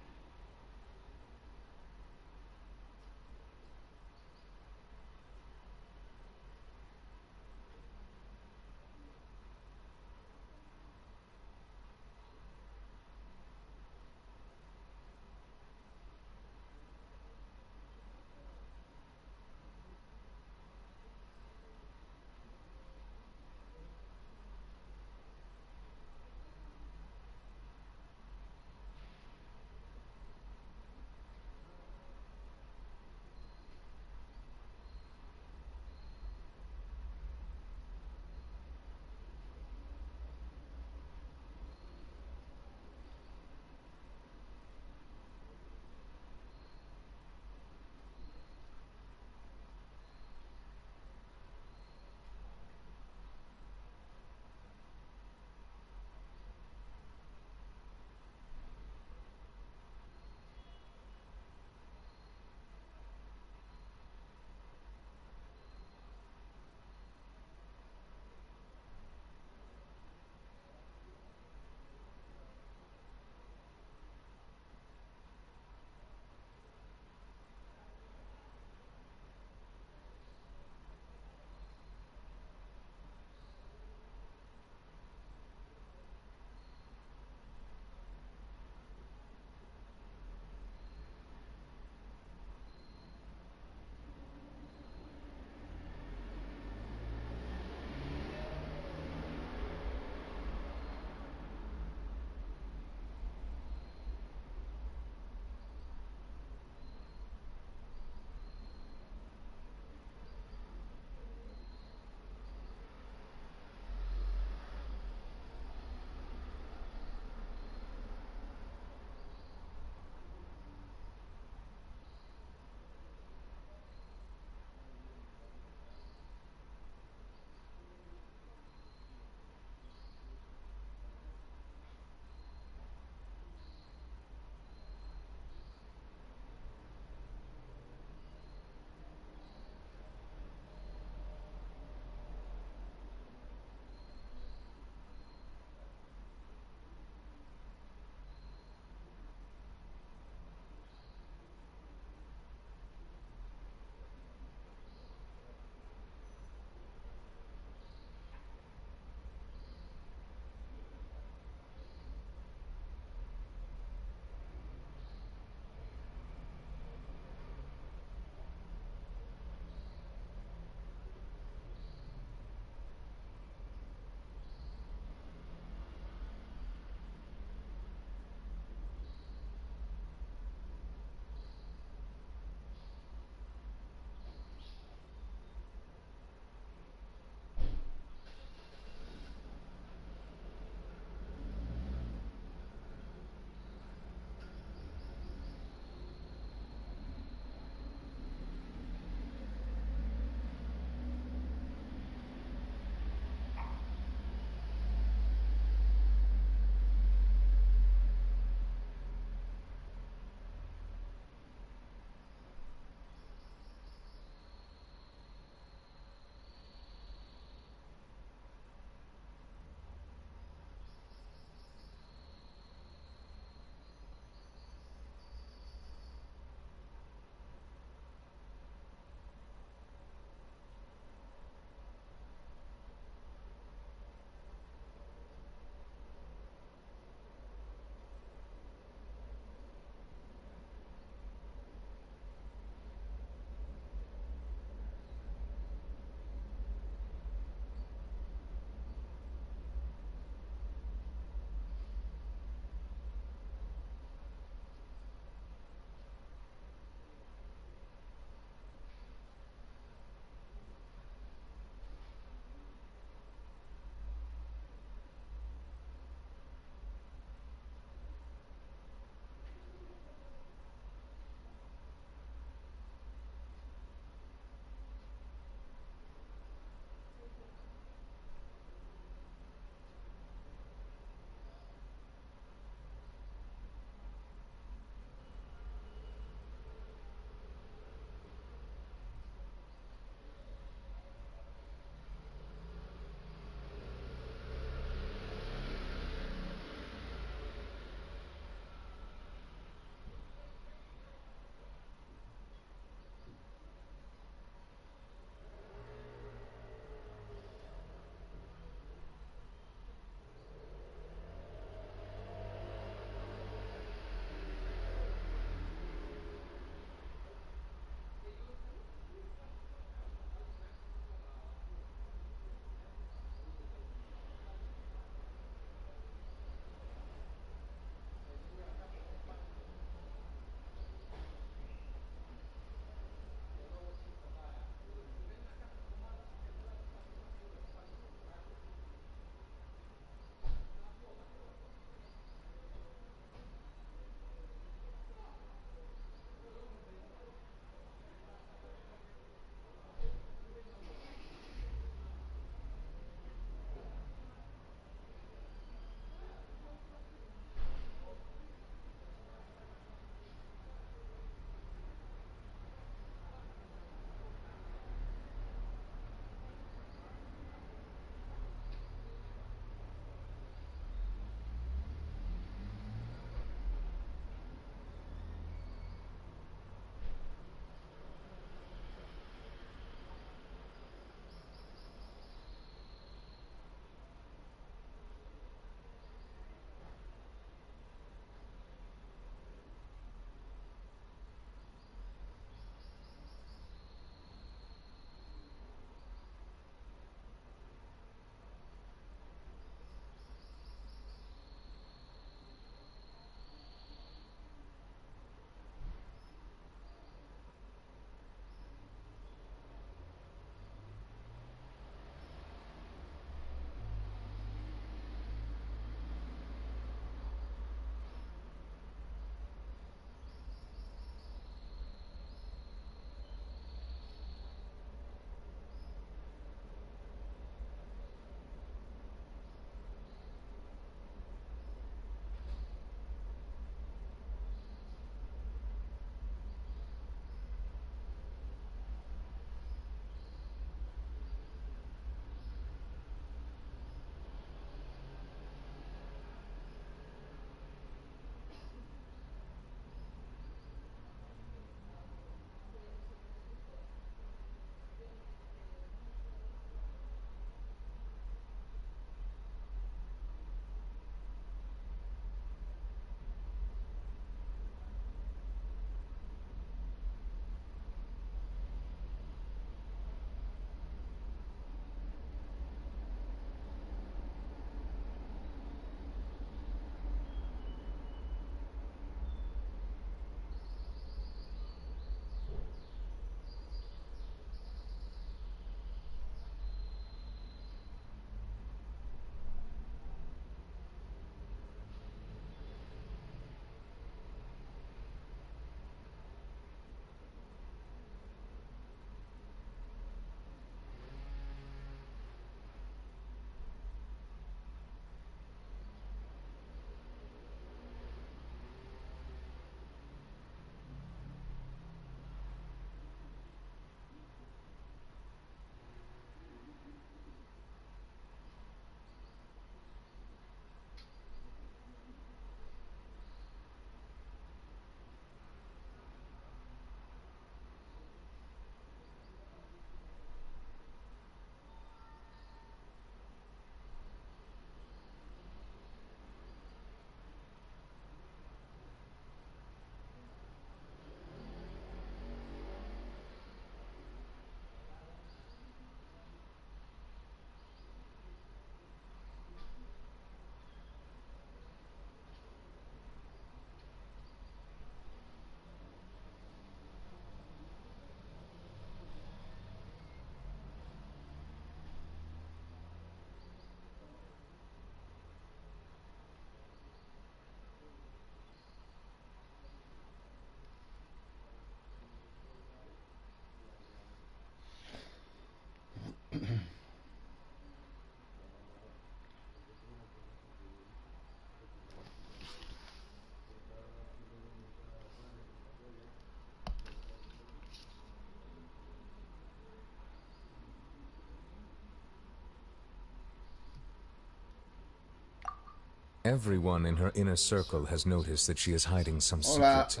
Everyone in her inner circle has noticed that she is hiding some Hola. secrets.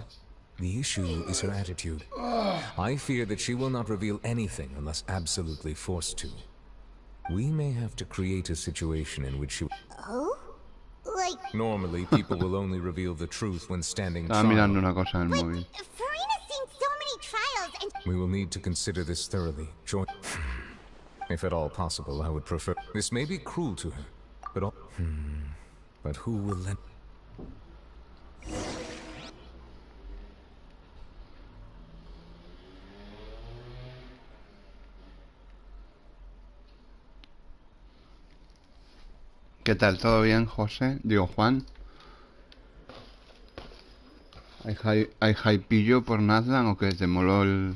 The issue is her attitude. I fear that she will not reveal anything unless absolutely forced to. We may have to create a situation in which she... Oh? Like... Normally, people will only reveal the truth when standing Estaba mirando trial. una cosa en el móvil. Farina's seen so many trials and... We will need to consider this thoroughly. If at all possible, I would prefer... This may be cruel to her, but... But who will let... ¿Qué tal? ¿Todo bien, José? Digo, Juan. ¿Hay hypillo por Nazlan o qué? ¿Te moló el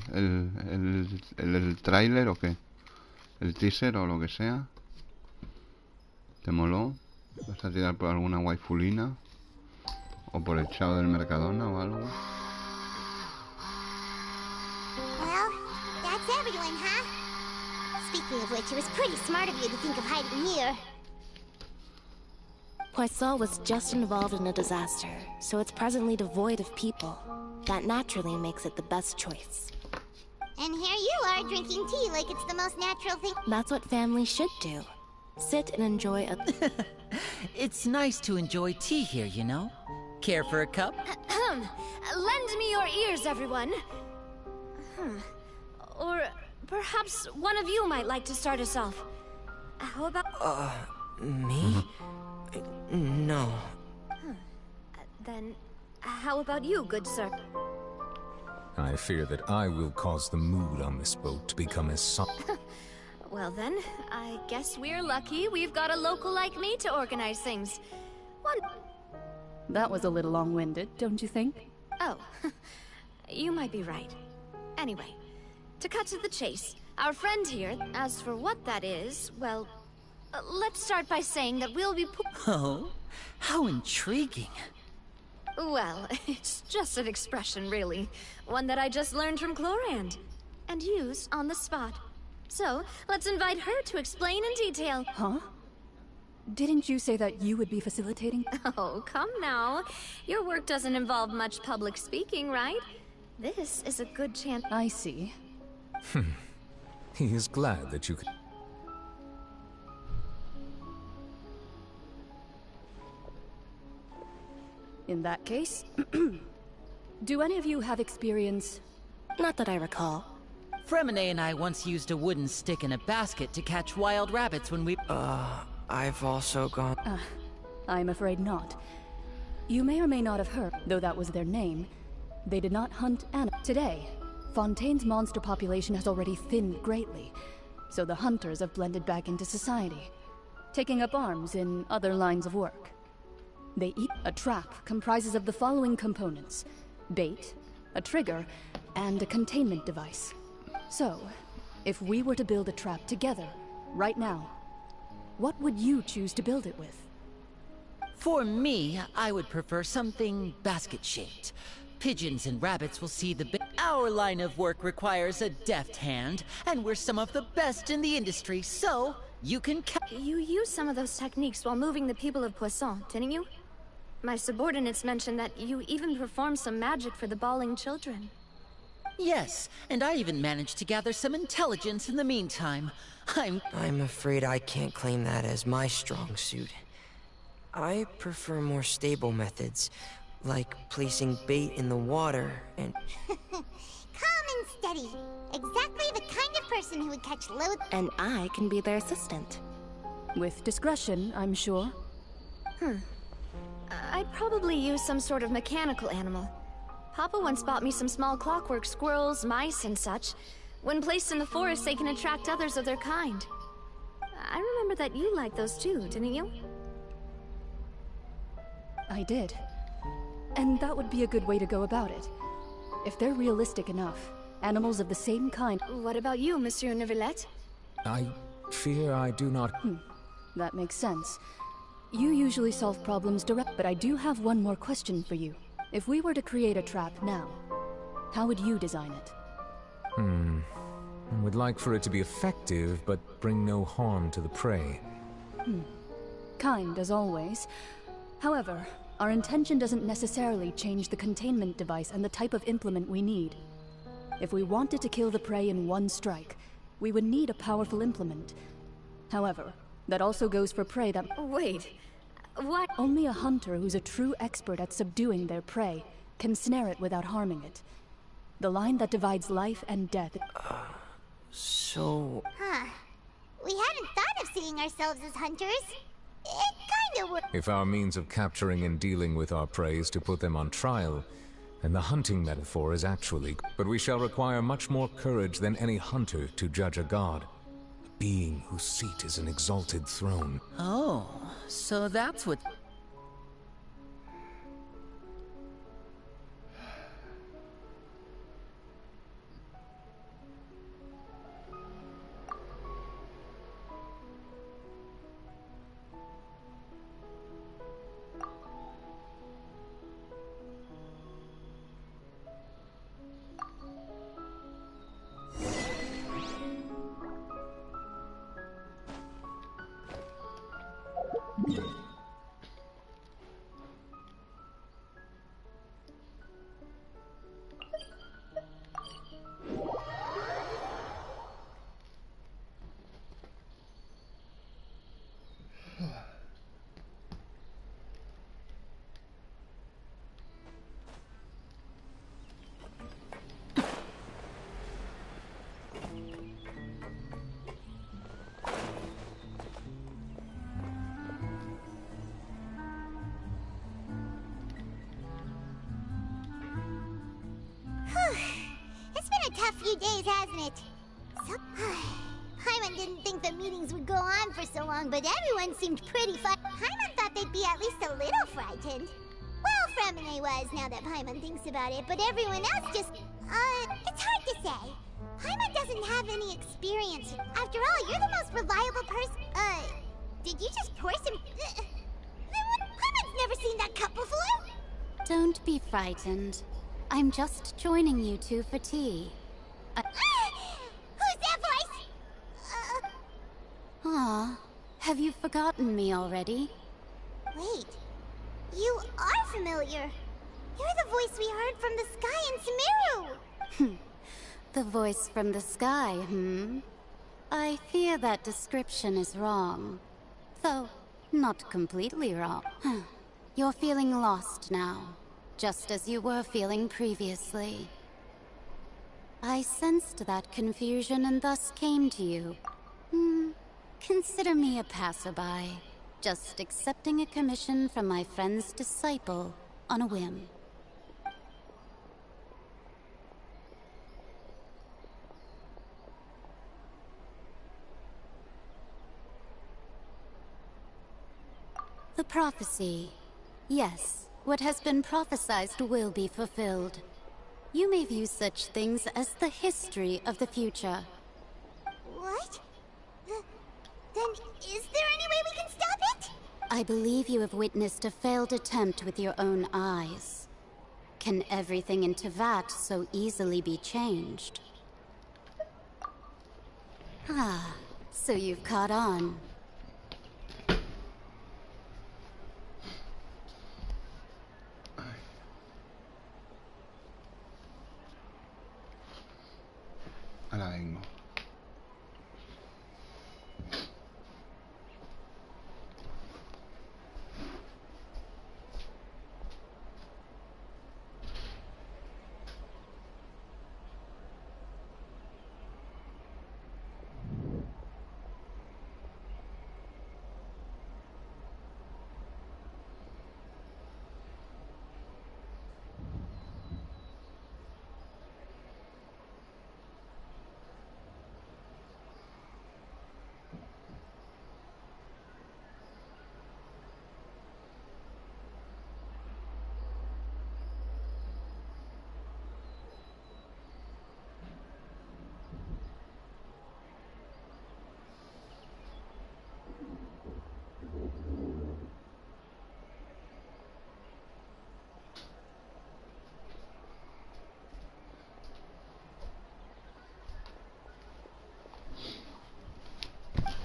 tráiler o qué? ¿El teaser o lo que sea? ¿Te moló? ¿Vas a tirar por alguna waifulina? ¿O por el chavo del Mercadona o algo? Well, that's everyone, huh? Speaking of which, it was pretty smart of you to think of hiding here. Ps4 was just involved in a disaster, so it's presently devoid of people. That naturally makes it the best choice. And here you are drinking tea like it's the most natural thing. That's what family should do. Sit and enjoy a... It's nice to enjoy tea here, you know? Care for a cup? Lend me your ears, everyone. Or perhaps one of you might like to start us off. How about... Me? No. Then, how about you, good sir? I fear that I will cause the mood on this boat to become as soft. Well then, I guess we're lucky we've got a local like me to organize things. That was a little long-winded, don't you think? Oh, you might be right. Anyway, to cut to the chase, our friend here, as for what that is, well, let's start by saying that we'll be Oh, how intriguing. Well, it's just an expression, really. One that I just learned from Chlorand. And use on the spot. So, let's invite her to explain in detail. Huh? Didn't you say that you would be facilitating? Oh, come now. Your work doesn't involve much public speaking, right? This is a good chance. I see. He is glad that you could... In that case, do any of you have experience? Not that I recall. Fremine and I once used a wooden stick in a basket to catch wild rabbits when we... I've also gone... I'm afraid not. You may or may not have heard, though that was their name, they did not hunt animals. Today, Fontaine's monster population has already thinned greatly, so the hunters have blended back into society, taking up arms in other lines of work. They eat. A trap comprises of the following components: bait, a trigger, and a containment device. So, if we were to build a trap together, right now, what would you choose to build it with? For me, I would prefer something basket-shaped. Pigeons and rabbits will see the bit. Our line of work requires a deft hand, and we're some of the best in the industry, so you can You used some of those techniques while moving the people of Poisson, didn't you? My subordinates mentioned that you even performed some magic for the bawling children. Yes, and I even managed to gather some intelligence in the meantime. I'm afraid I can't claim that as my strong suit. I prefer more stable methods, like placing bait in the water and... Calm and steady. Exactly the kind of person who would catch loads... And I can be their assistant. With discretion, I'm sure. I'd probably use some sort of mechanical animal. Papa once bought me some small clockwork squirrels, mice, and such. When placed in the forest, they can attract others of their kind. I remember that you liked those too, didn't you? I did. And that would be a good way to go about it. If they're realistic enough, animals of the same kind... What about you, Monsieur Neuvillette? I fear I do not... That makes sense. You usually solve problems direct, but I do have one more question for you. If we were to create a trap now, how would you design it? I would like for it to be effective, but bring no harm to the prey. Kind, as always. However, our intention doesn't necessarily change the containment device and the type of implement we need. If we wanted to kill the prey in one strike, we would need a powerful implement. However, that also goes for prey that— Wait, what? Only a hunter who's a true expert at subduing their prey can snare it without harming it. The line that divides life and death— So... Huh. We hadn't thought of seeing ourselves as hunters. It kinda would. If our means of capturing and dealing with our prey is to put them on trial, then the hunting metaphor is actually... But we shall require much more courage than any hunter to judge a god. A being whose seat is an exalted throne. Oh, so that's what... It's been a tough few days, hasn't it? Paimon didn't think the meetings would go on for so long, but everyone seemed pretty fun. Paimon thought they'd be at least a little frightened. Well, Fremine was, now that Paimon thinks about it, but everyone else just... it's hard to say. Paimon doesn't have any experience. After all, you're the most reliable person... did you just pour some... Paimon's never seen that cup before! Don't be frightened. I'm just joining you two for tea. Who's that voice? Aw, have you forgotten me already? Wait, you are familiar. You're the voice we heard from the sky in Sumeru. The voice from the sky, I fear that description is wrong. Though, not completely wrong. You're feeling lost now, just as you were feeling previously. I sensed that confusion and thus came to you. Consider me a passerby, just accepting a commission from my friend's disciple on a whim. The prophecy. Yes, what has been prophesied will be fulfilled. You may view such things as the history of the future. What? Then is there any way we can stop it? I believe you have witnessed a failed attempt with your own eyes. Can everything in Teyvat so easily be changed? Ah, so you've caught on. Ahora vengo.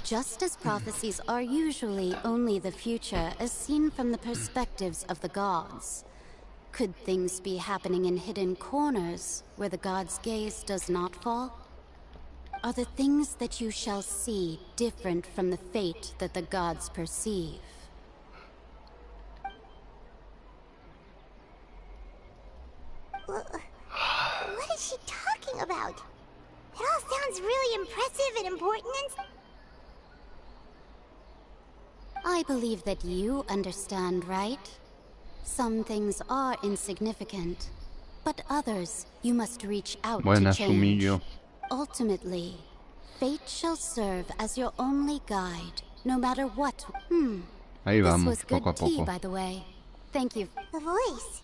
Just as prophecies are usually only the future as seen from the perspectives of the gods, could things be happening in hidden corners where the gods' gaze does not fall? Are the things that you shall see different from the fate that the gods perceive? What is she talking about? It all sounds really impressive and important and... I believe that you understand, right? Some things are insignificant, but others you must reach out Buenas, to change. humillo. Ultimately, fate shall serve as your only guide, no matter what. Ahí This vamos, was good poco a tea, poco. by the way. Thank you. The voice.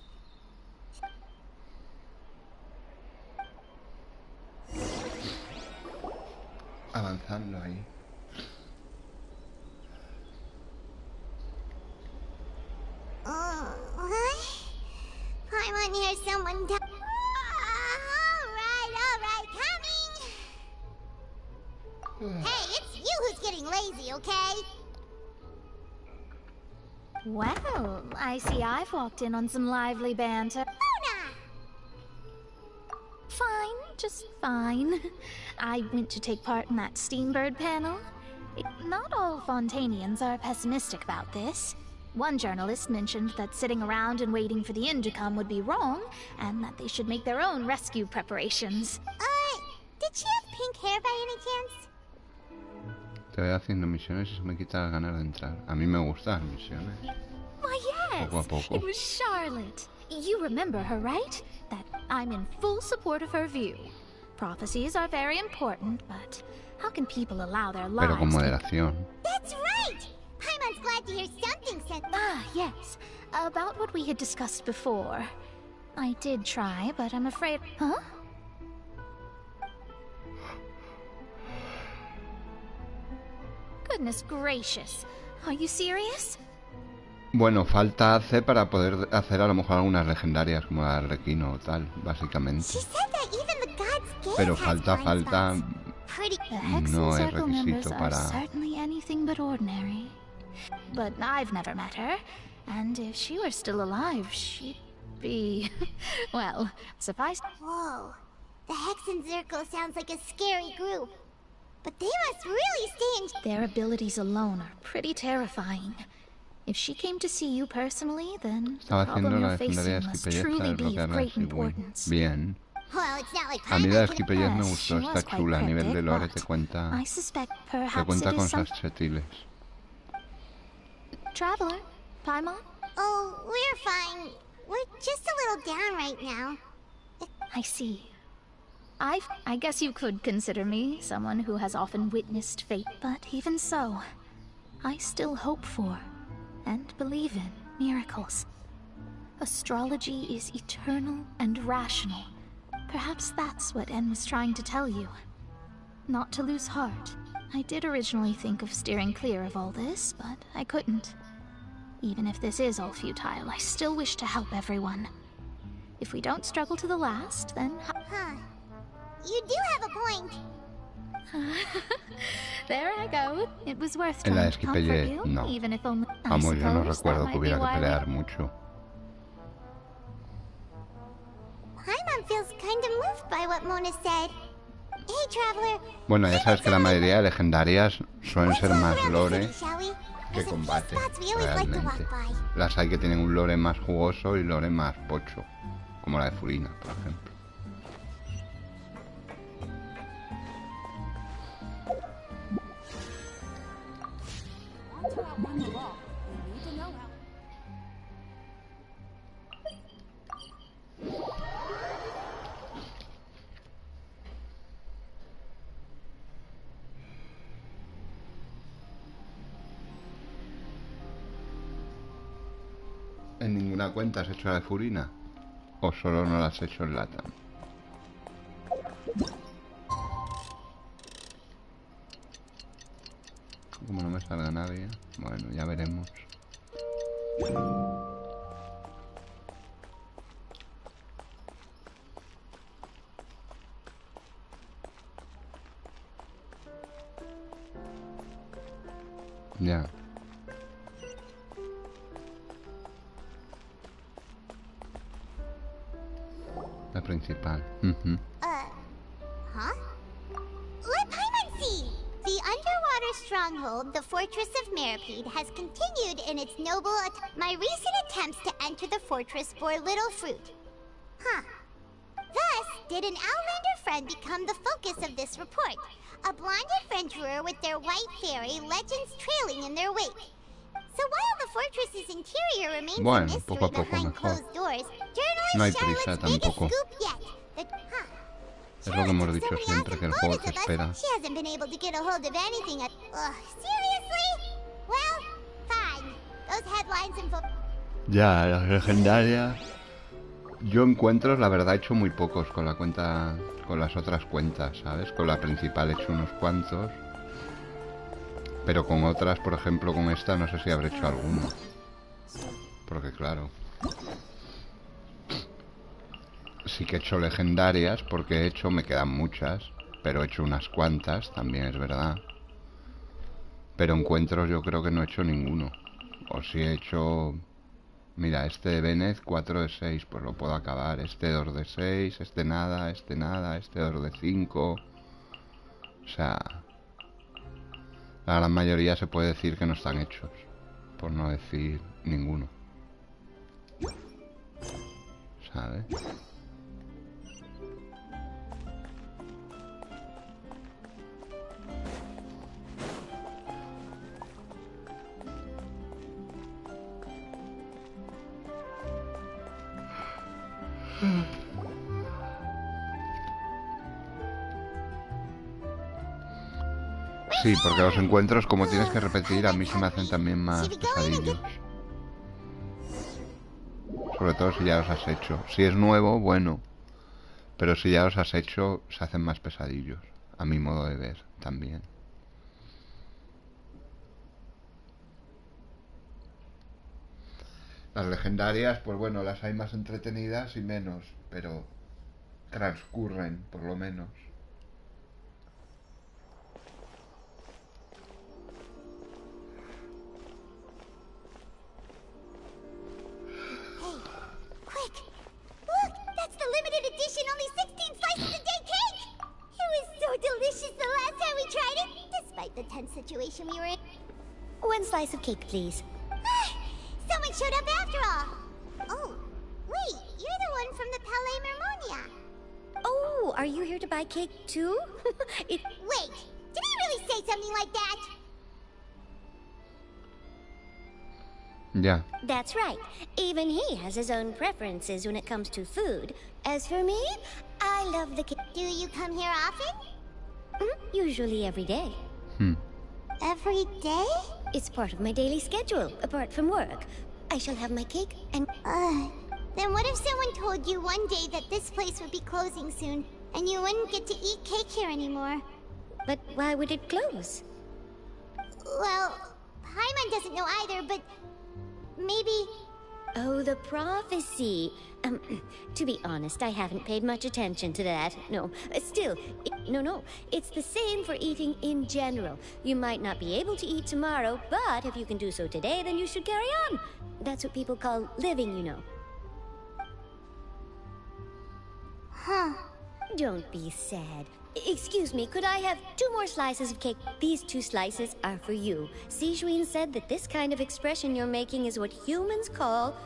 Avanzando ahí. What? I want to hear someone tell... Alright, coming! Hey, it's you who's getting lazy, okay? Well, I see I've walked in on some lively banter. Luna! Fine, just fine. I went to take part in that Steambird panel. Not all Fontanians are pessimistic about this. One journalist mentioned that sitting around and waiting for the end to come would be wrong, and that they should make their own rescue preparations. Did she have pink hair by any chance? Te voy haciendo misiones y se me quita las ganas de entrar. A mí me gustan las misiones. Why, yes! Poco a poco. It was Charlotte. You remember her, right? That I'm in full support of her view. Prophecies are very important, but how can people allow their lives Pero con moderación. That's right! Paimon's glad to hear something said. Yes. About what we had discussed before. I did try, but I'm afraid... Huh? Goodness gracious. Are you serious? Bueno, falta hacer para poder hacer a lo mejor algunas legendarias como la de Requino o tal, básicamente. Pero falta... No es requisito para... Certainly anything but ordinary. But I've never met her, and if she were still alive, she'd be... well, suffice... Whoa. The Hexen Zirkel sounds like a scary group. But they must really stay in... Their abilities alone are pretty terrifying. If she came to see you personally, then the problem you're facing must truly be of great importance. Bien. Well, it's not like A mí la de Paimon Skipper me Yes, gustó, she está was quite chula. A nivel de cryptic, lore but te cuenta... I suspect Te perhaps cuenta it is some... cosas sutiles. Traveler, Paimon? Oh, we're fine. We're just a little down right now. I see. I guess you could consider me someone who has often witnessed fate, but even so, I still hope for and believe in miracles. Astrology is eternal and rational. Perhaps that's what En was trying to tell you. Not to lose heart. I did originally think of steering clear of all this, but I couldn't. Even if this is all futile, I still wish to help everyone. If we don't struggle to the last, then... Huh. You do have a point. There I go. It was worth En la trying de to comfort Skipper you, no. even if only... Vamos, yo no suppose recuerdo that que might be hubiera que why we- pelear mucho. Paimon feels kind of moved by what Mona said. Hey, Traveler. Bueno, ya sabes que la mayoría de legendarias suelen ser más lore Shall we? que combate, Spots we always like to realmente. walk by. Las hay que tienen un lore más jugoso y lore más pocho, como la de Furina, por ejemplo. ¿En ninguna cuenta has hecho la de Furina? ¿O solo no la has hecho en lata? Como no me salga nadie, bueno, ya veremos. Ya. La principal. Huh? Let Paimon see! The underwater stronghold, the Fortress of Meripede, has continued in its noble My recent attempts to enter the fortress bore little fruit. Huh. Thus, did an Outlander friend become the focus of this report. A blonde adventurer with their white fairy, legends trailing in their wake. So while the fortress's interior remains a mystery behind closed doors, journalist Charlotte's biggest scoop yet. Es lo que hemos dicho siempre, que el juego te espera. She hasn't been able to get a hold of anything. Seriously? Well, fine. Those headlines and Ya, las legendarias. Yo encuentros, la verdad, he hecho muy pocos con la cuenta, con las otras cuentas, ¿sabes? Con la principal he hecho unos cuantos. Pero con otras, por ejemplo, con esta, no sé si habré hecho alguno. Porque claro. Sí que he hecho legendarias, porque he hecho, me quedan muchas. Pero he hecho unas cuantas, también es verdad. Pero encuentros yo creo que no he hecho ninguno. O si he hecho... Mira, este de Bennett 4 de 6, pues lo puedo acabar. Este 2 de 6, este nada, este 2 de 5. O sea... La gran mayoría se puede decir que no están hechos. Por no decir ninguno. ¿Sabes? Sí, porque los encuentros, como tienes que repetir, a mí se me hacen también más pesadillos. Sobre todo si ya los has hecho. Si es nuevo, bueno. Pero si ya los has hecho, se hacen más pesadillos. A mi modo de ver, también. Las legendarias, pues bueno, las hay más entretenidas y menos. Pero transcurren, por lo menos. Situation we were in. One slice of cake, please. Someone showed up after all. Oh, wait, you're the one from the Palais Mermonia. Oh, are you here to buy cake too? Wait, did he really say something like that? Yeah. That's right. Even he has his own preferences when it comes to food. As for me, I love the cake. Do you come here often? Usually every day. Every day? It's part of my daily schedule, apart from work. I shall have my cake and... Then what if someone told you one day that this place would be closing soon, and you wouldn't get to eat cake here anymore? But why would it close? Well, Paimon doesn't know either, but... maybe... Oh, the prophecy. To be honest, I haven't paid much attention to that. No, still, no. It's the same for eating in general. You might not be able to eat tomorrow, but if you can do so today, then you should carry on. That's what people call living, you know. Huh. Don't be sad. Excuse me, could I have 2 more slices of cake? These 2 slices are for you. Sijuin said that this kind of expression you're making is what humans call...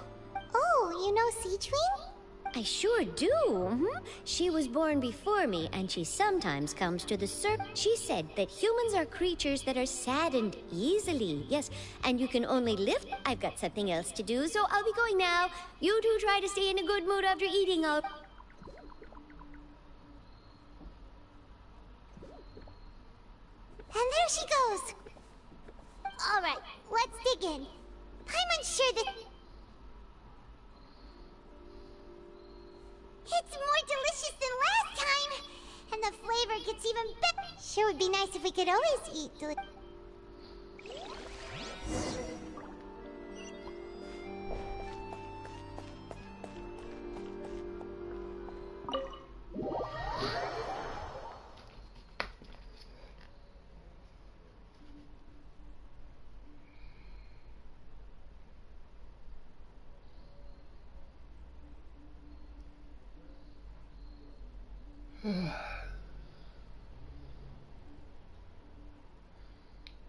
Oh, you know Sijuin? I sure do. She was born before me, and she sometimes comes to the She said that humans are creatures that are saddened easily. Yes, and you can only live... I've got something else to do, so I'll be going now. You two try to stay in a good mood after eating all... And there she goes! Alright, let's dig in. Paimon's sure that... It's more delicious than last time! And the flavor gets even better! Sure would be nice if we could always eat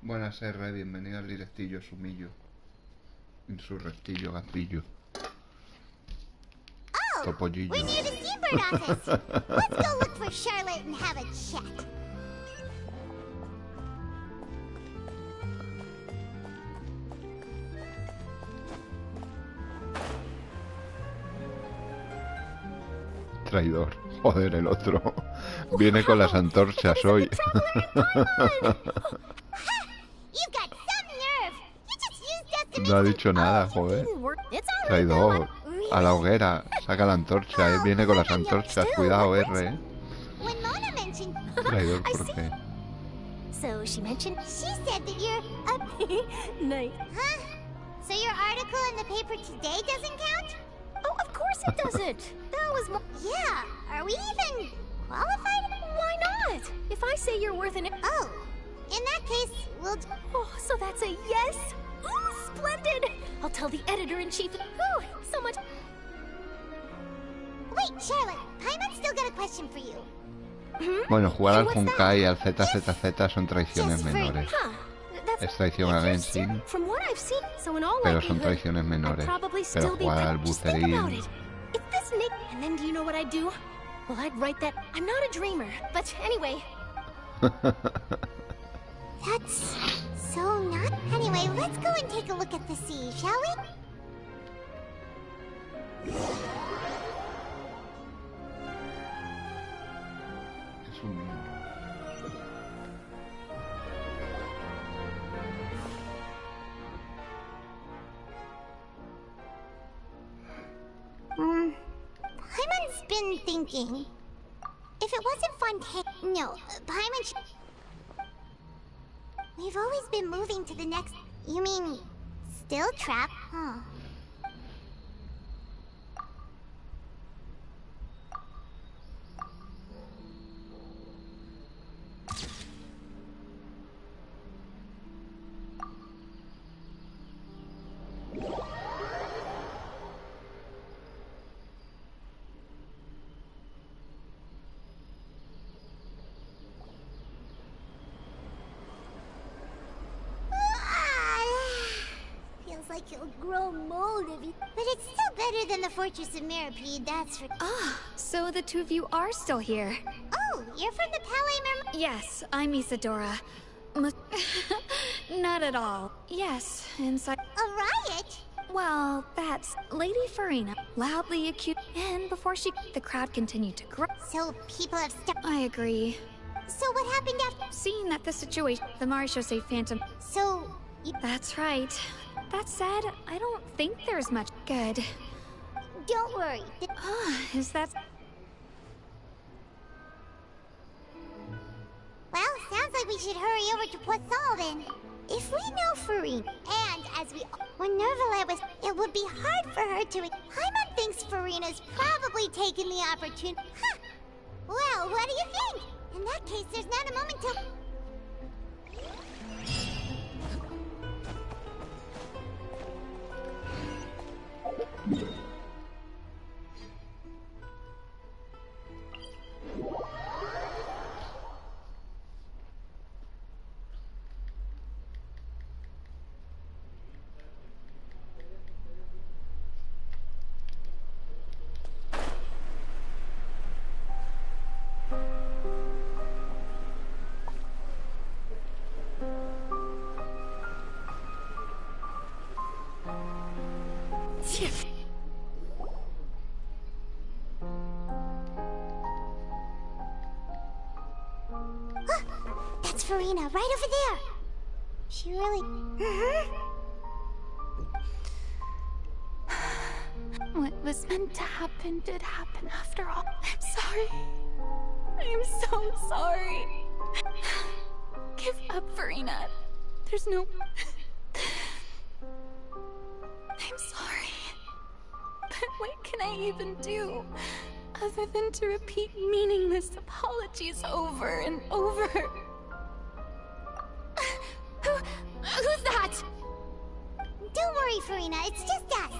Buenas R, bienvenido al directillo Sumillo. Insurrectillo, gazillo. Topollillo. We're near the Seabird office. Let's go look for Charlotte and have a chat. Traidor. Joder, el otro. Viene con las antorchas hoy. No ha dicho nada, joder. Traidor. A la hoguera. Saca la antorcha, viene con las antorchas. Cuidado, R, Traidor, ¿por qué? So she mentioned she said that you're a nice. Huh? So your article in the paper today doesn't count? Oh, of course it doesn't. That was yeah. Are we even qualified? Why not? If I say you're worth an... Oh, in that case, we'll... Oh, so that's a yes? Ooh, splendid! I'll tell the editor-in-chief. Ooh, so much... Wait, Charlotte, Paimon's still got a question for you. Bueno, jugar al Honkai y al ZZZ son traiciones menores. Es traición a Genshin, pero son traiciones menores. Pero jugar al Bucerín... And then do you know what I'd do? Well, I'd write that. I'm not a dreamer, but anyway. That's so not. Anyway, let's go and take a look at the sea, shall we? Es un niño. Paimon's been thinking. If it wasn't Fontaine... No, Paimon... We've always been moving to the next... You mean... Still trapped? Huh. Like it'll grow mold if you... But it's still better than the Fortress of Mirapede, that's for... Ah, so the two of you are still here. Oh, you're from the Palais Yes, I'm Isadora. Not at all. Yes, inside... A riot? Well, that's Lady Farina, loudly accused, and before she... The crowd continued to grow. So people have stopped... I agree. So what happened after... Seeing that the situation... The Marechaussee Phantom... So... That's right. That said, I don't think there's much good. Don't worry. Is that... Well, sounds like we should hurry over to Poisson then. If we know Farina, and as we... When Nervalet was... It would be hard for her to... Paimon thinks Farina's probably taken the opportunity... Huh! Well, what do you think? In that case, there's not a moment to... That's Farina, right over there. She really... What was meant to happen did happen after all. I'm sorry. I'm so sorry. Give up, Farina. There's no... I'm sorry. But what can I even do? Other than to repeat meaningless apologies over and over. Who's that? Don't worry, Farina. It's just us.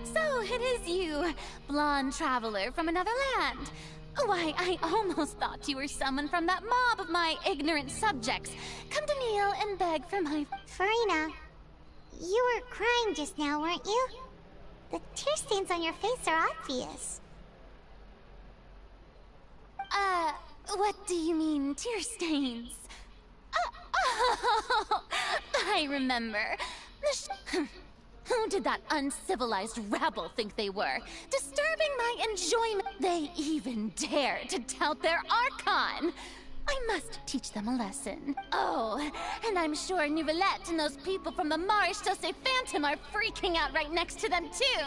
So, Oh, it is you, blonde traveler from another land. Why, I almost thought you were someone from that mob of my ignorant subjects. Come to kneel and beg for my... Farina, you were crying just now, weren't you? The tear stains on your face are obvious. What do you mean, tear stains? Oh, I remember. Who did that uncivilized rabble think they were? Disturbing my enjoyment. They even dare to tout their Archon. I must teach them a lesson. Oh, and I'm sure Nouvellette and those people from the Marche Chaussee Phantom are freaking out right next to them, too.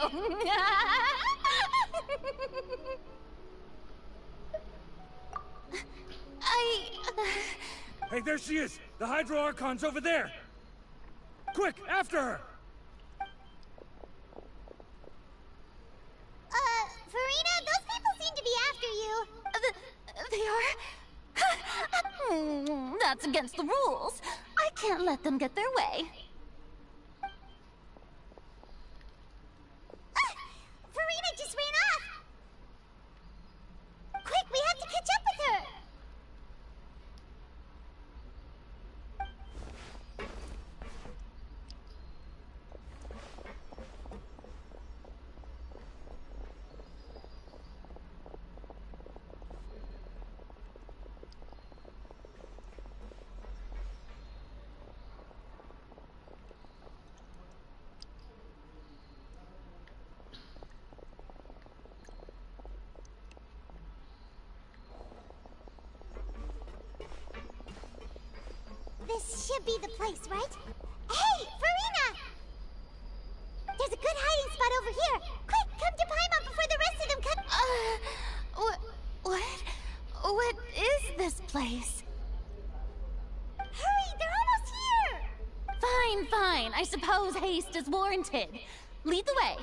Hey, there she is! The Hydro Archon's over there! Quick, after her! Farina, those people seem to be after you. They are? That's against the rules. I can't let them get their way. Farina just ran off! Quick, we have to catch up with her! This should be the place, right? Hey, Farina! There's a good hiding spot over here. Quick, come to Paimon before the rest of them come. What is this place? Hurry, they're almost here! Fine. I suppose haste is warranted. Lead the way.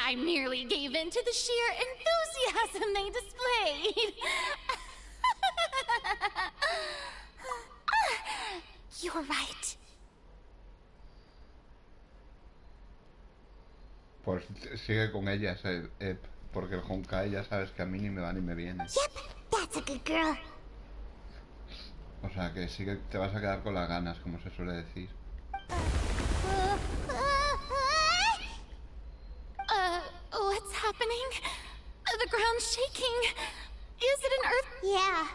I merely gave in to the sheer enthusiasm they displayed. You're right. Pues sigue con ellas, porque el Honkai ya sabes que a mí ni me va ni me viene. Yep, that's a good girl. O sea que sigue, te vas a quedar con las ganas, como se suele decir. What's happening? The ground's shaking. Is it an earth? Yeah.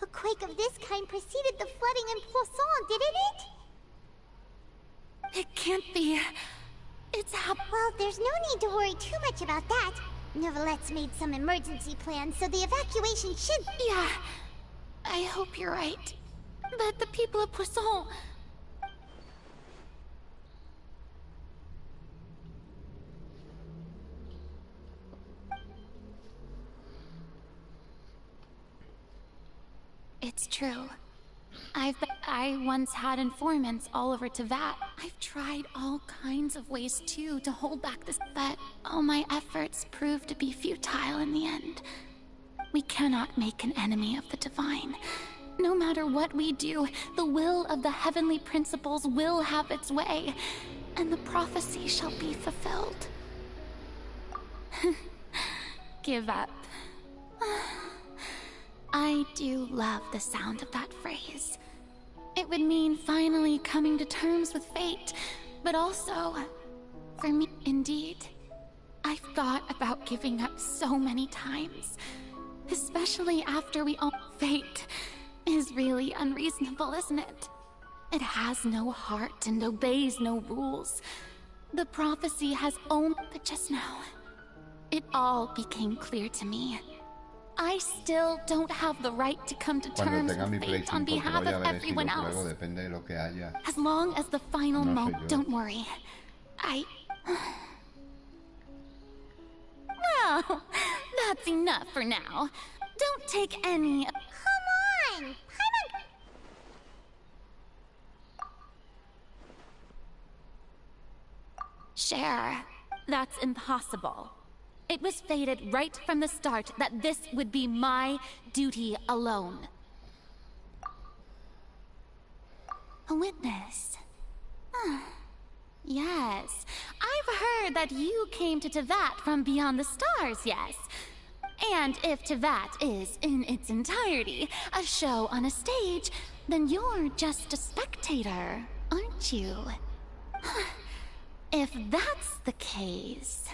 A quake of this kind preceded the flooding in Poisson, didn't it? It can't be. It's Well, there's no need to worry too much about that. Nouvellette's made some emergency plans, so the evacuation should... Yeah. I hope you're right. But the people of Poisson... It's true. I once had informants all over Teyvat. I've tried all kinds of ways, too, to hold back this, but all my efforts proved to be futile in the end. We cannot make an enemy of the divine. No matter what we do, the will of the heavenly principles will have its way, and the prophecy shall be fulfilled. Give up. I do love the sound of that phrase. It would mean finally coming to terms with fate, but also, for me, indeed, I've thought about giving up so many times, especially after we all... Fate is really unreasonable, isn't it? It has no heart and obeys no rules. The prophecy has only... But just now, it all became clear to me. I still don't have the right to come to Cuando terms tenga mi with Play fate on 5 que behalf lo ya of veré si lo everyone pruebo, else. depende de lo que haya. As long as the final No sé moment, yo. don't worry. Well, that's enough for now. Don't take any... Come on! Cher, that's impossible. It was fated right from the start that this would be my duty alone. A witness. Yes, I've heard that you came to Tevat from beyond the stars, yes. And if Tevat is, in its entirety, a show on a stage, then you're just a spectator, aren't you? If that's the case...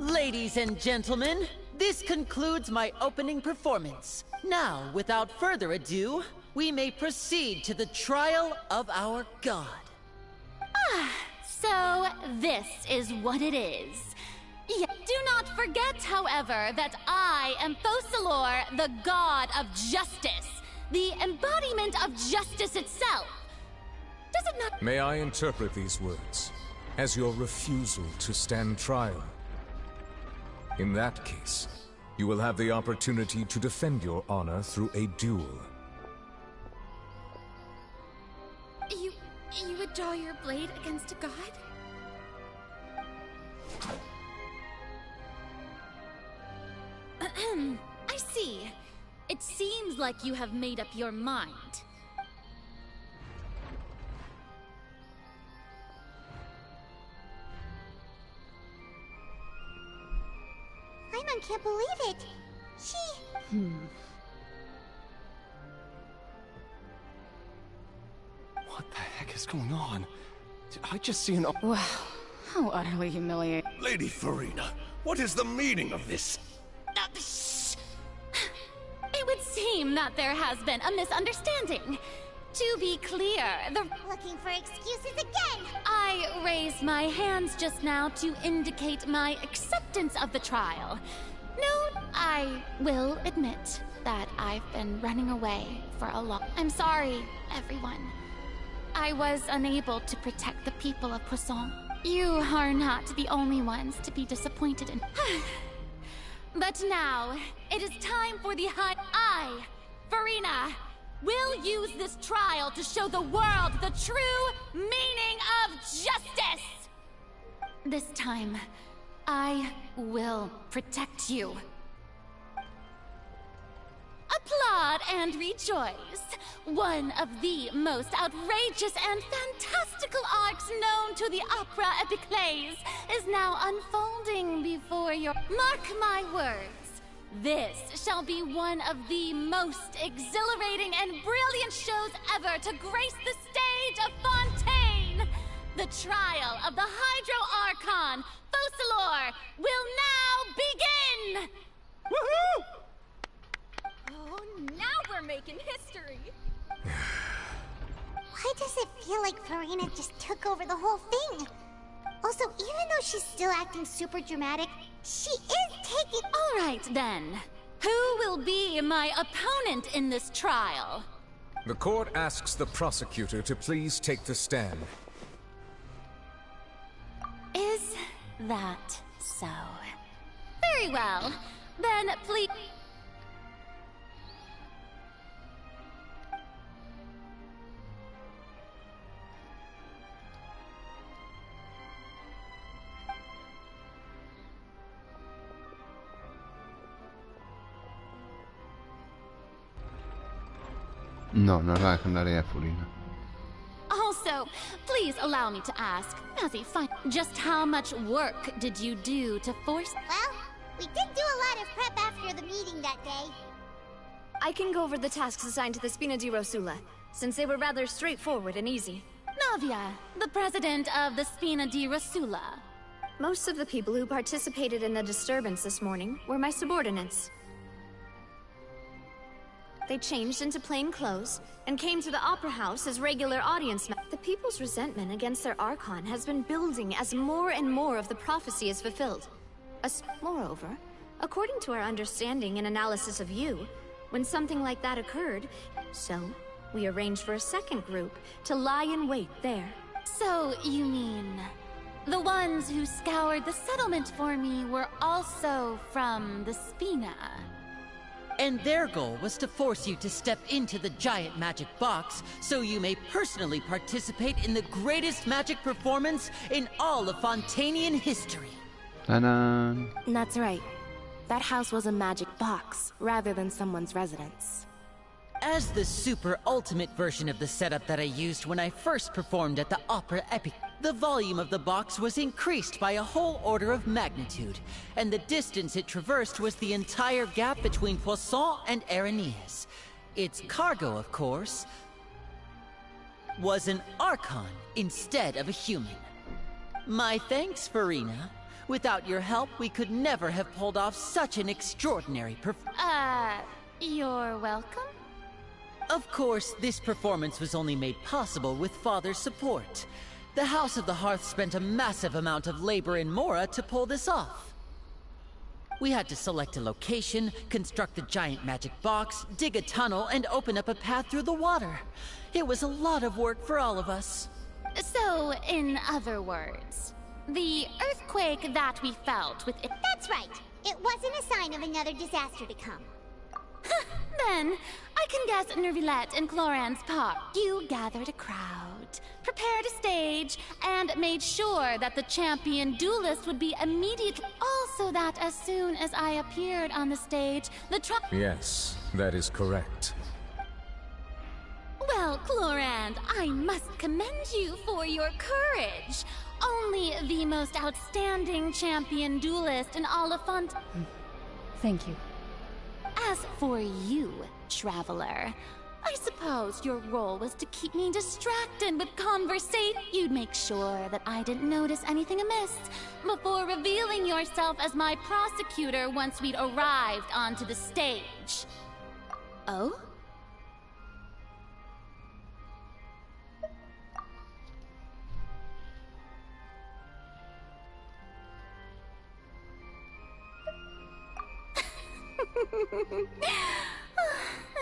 Ladies and gentlemen, this concludes my opening performance. Now, without further ado, we may proceed to the trial of our god. So this is what it is. Do not forget, however, that I am Fosalor, the god of justice, the embodiment of justice itself. Does it not— May I interpret these words as your refusal to stand trial? In that case, you will have the opportunity to defend your honor through a duel. You would draw your blade against a god? I see. It seems like you have made up your mind. Paimon can't believe it. What the heck is going on? Did I just see an... Wow, how utterly humiliating. Lady Farina, what is the meaning of this? Shh. It would seem that there has been a misunderstanding. To be clear, Looking for excuses again! I raised my hands just now to indicate my acceptance of the trial. No, I will admit that I've been running away for a long... I'm sorry, everyone. I was unable to protect the people of Poisson. You are not the only ones to be disappointed in... But now, it is time for the hunt. I, Farina, will use this trial to show the world the true meaning of justice! This time, I will protect you. Applaud and rejoice. One of the most outrageous and fantastical arcs known to the opera epiclese is now unfolding before your... Mark my words. This shall be one of the most exhilarating and brilliant shows ever to grace the stage of Fontaine. The trial of the Hydro Archon, Fosalor, will now begin! Woohoo! Oh, now we're making history! Why does it feel like Farina just took over the whole thing? Also, even though she's still acting super dramatic, she is taking... All right, then. Who will be my opponent in this trial? The court asks the prosecutor to please take the stand. Is that so? Very well. Then please... No, no es la legendaria de Furina. Also, please allow me to ask, as a just how much work did you do to force... Well, we did do a lot of prep after the meeting that day. I can go over the tasks assigned to the Spina di Rosula, since they were rather straightforward and easy. Navia, the president of the Spina di Rosula. Most of the people who participated in the disturbance this morning were my subordinates. They changed into plain clothes and came to the Opera House as regular audience members. The people's resentment against their Archon has been building as more and more of the prophecy is fulfilled. Moreover, according to our understanding and analysis of you, when something like that occurred, so we arranged for a second group to lie in wait there. So, you mean... the ones who scoured the settlement for me were also from the Spina? And their goal was to force you to step into the giant magic box so you may personally participate in the greatest magic performance in all of Fontanian history. Ta-da! That's right. That house was a magic box, rather than someone's residence. As the super ultimate version of the setup that I used when I first performed at the Opera Epic, the volume of the box was increased by a whole order of magnitude, and the distance it traversed was the entire gap between Poisson and Aranias. Its cargo, of course, was an Archon instead of a human. My thanks, Farina. Without your help, we could never have pulled off such an extraordinary You're welcome? Of course, this performance was only made possible with Father's support. The House of the Hearth spent a massive amount of labor in Mora to pull this off. We had to select a location, construct the giant magic box, dig a tunnel, and open up a path through the water. It was a lot of work for all of us. So, in other words, the earthquake that we felt with it... That's right. It wasn't a sign of another disaster to come. Then, I can guess Nervilette and Cloran's part. You gathered a crowd, prepared a stage, and made sure that the champion duelist would be immediately... Also that as soon as I appeared on the stage, the Yes, that is correct. Well, Clorand, I must commend you for your courage. Only the most outstanding champion duelist in all of Thank you. As for you, Traveler, I suppose your role was to keep me distracted with conversation. You'd make sure that I didn't notice anything amiss before revealing yourself as my prosecutor once we'd arrived onto the stage. Oh?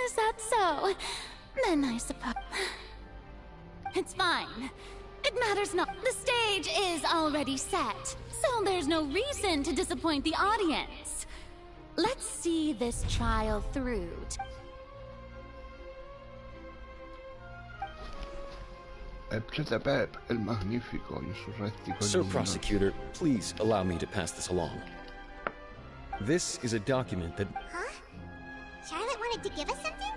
Is that so? Then I suppose... It's fine. It matters not. The stage is already set, so there's no reason to disappoint the audience. Let's see this trial through. Ps4, el magnífico, insurréctico. Sir Prosecutor, please allow me to pass this along. This is a document that... Huh? Charlotte wanted to give us something?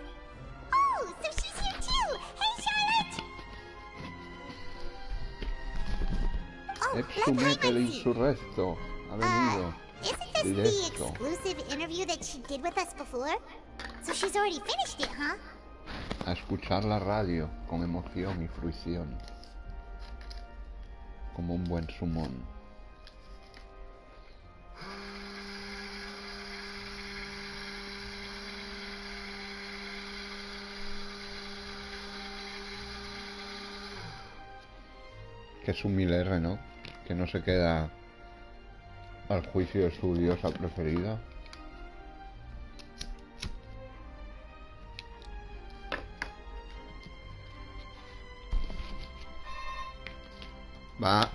Oh, so she's here too! Hey, Charlotte! Oh, Ps4, el insurrecto. Ha venido. Isn't this the exclusive interview that she did with us before? So she's already finished it, huh? A escuchar la radio con emoción y fruición. Como un buen sumón. Que es un 1000R, ¿no? Que no se queda al juicio de su diosa preferida. Va.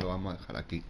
Lo vamos a dejar aquí.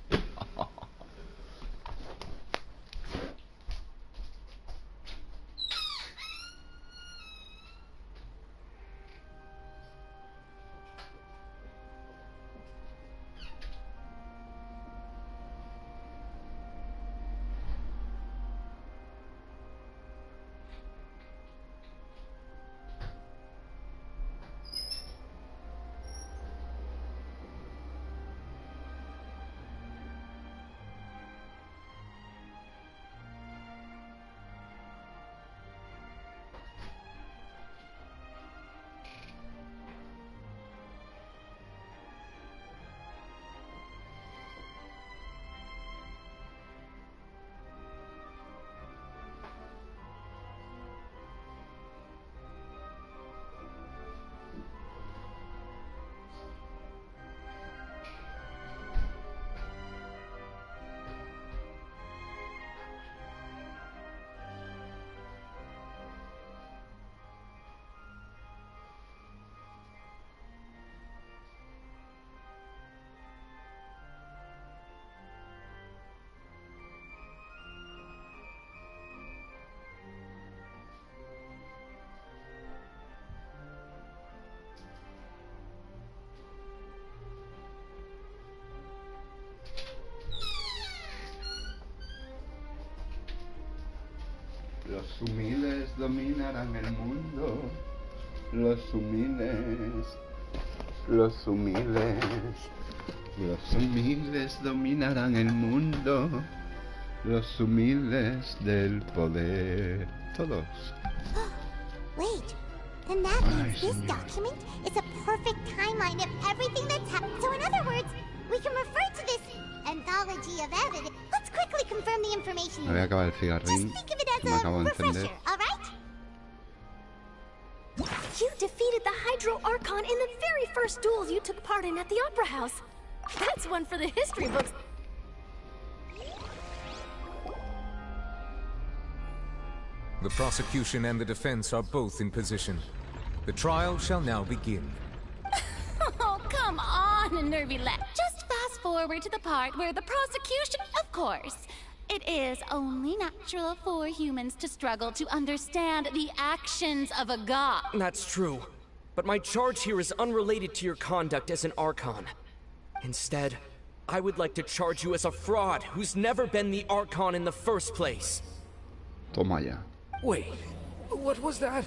humildes dominarán el mundo. Los humildes. Los humildes. Los humildes dominarán el mundo. Los humildes del poder. Todos. Wait, then that means this document is a perfect timeline of everything that's happened. So in other words, we can refer to this anthology of evidence. Let's quickly confirm the information. Me voy a acabar el cigarrín. Just think of it Que me as acabo a de encender. refresher, all right? You defeated the Hydro Archon in the very first duel you took part in at the Opera House. That's one for the history books. The prosecution and the defense are both in position. The trial shall now begin. Oh, come on, nervy lad. Just fast forward to the part where the prosecution... Of course. It is only natural for humans to struggle to understand the actions of a god. That's true. But my charge here is unrelated to your conduct as an Archon. Instead, I would like to charge you as a fraud who's never been the Archon in the first place. Toma ya. Wait, what was that?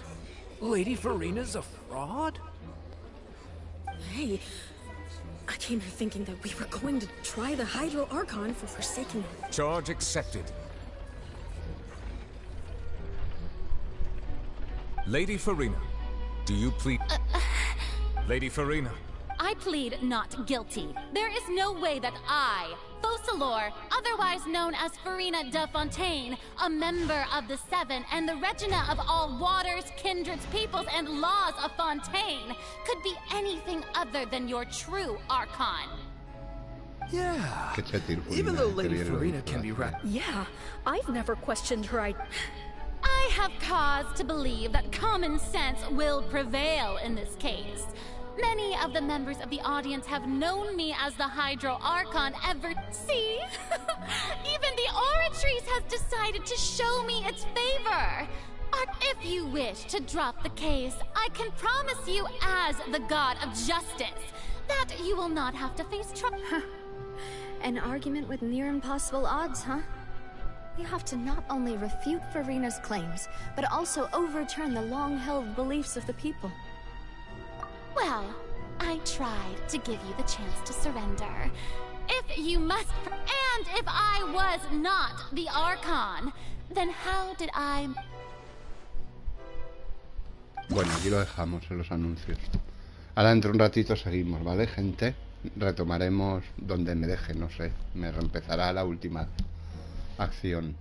Lady Farina's a fraud? Hey, I came here thinking that we were going to try the Hydro Archon for forsaking him. Charge accepted. Lady Farina, do you plead... Lady Farina. I plead not guilty. There is no way that I, Focalor, otherwise known as Farina de Fontaine, a member of the Seven and the Regina of all waters, kindreds, peoples, and laws of Fontaine, could be anything other than your true Archon. Yeah. Even though Lady Farina can be right. Yeah, I've never questioned her I have cause to believe that common sense will prevail in this case. Many of the members of the audience have known me as the Hydro Archon ever... See? Even the Oratrice has decided to show me its favor. If you wish to drop the case, I can promise you as the God of Justice that you will not have to face trouble. An argument with near impossible odds, huh? We have to not only refute Farina's claims, but also overturn the long-held beliefs of the people. Well, I tried to give you the chance to surrender. If you must... And if I was not the Archon, then how did I... Bueno, aquí lo dejamos en los anuncios. Ahora dentro de un ratito seguimos, ¿vale, gente? Retomaremos donde me deje, no sé. Me reempezará la última acción.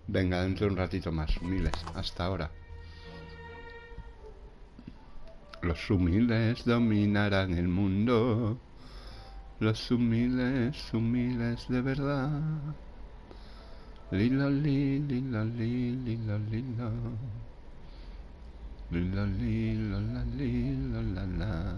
Venga, dentro de un ratito más. Humildes, hasta ahora. Los humildes dominarán el mundo. Los humildes, humildes de verdad. Lila li, lila li, lila lila. Lila li, la la li, la la la.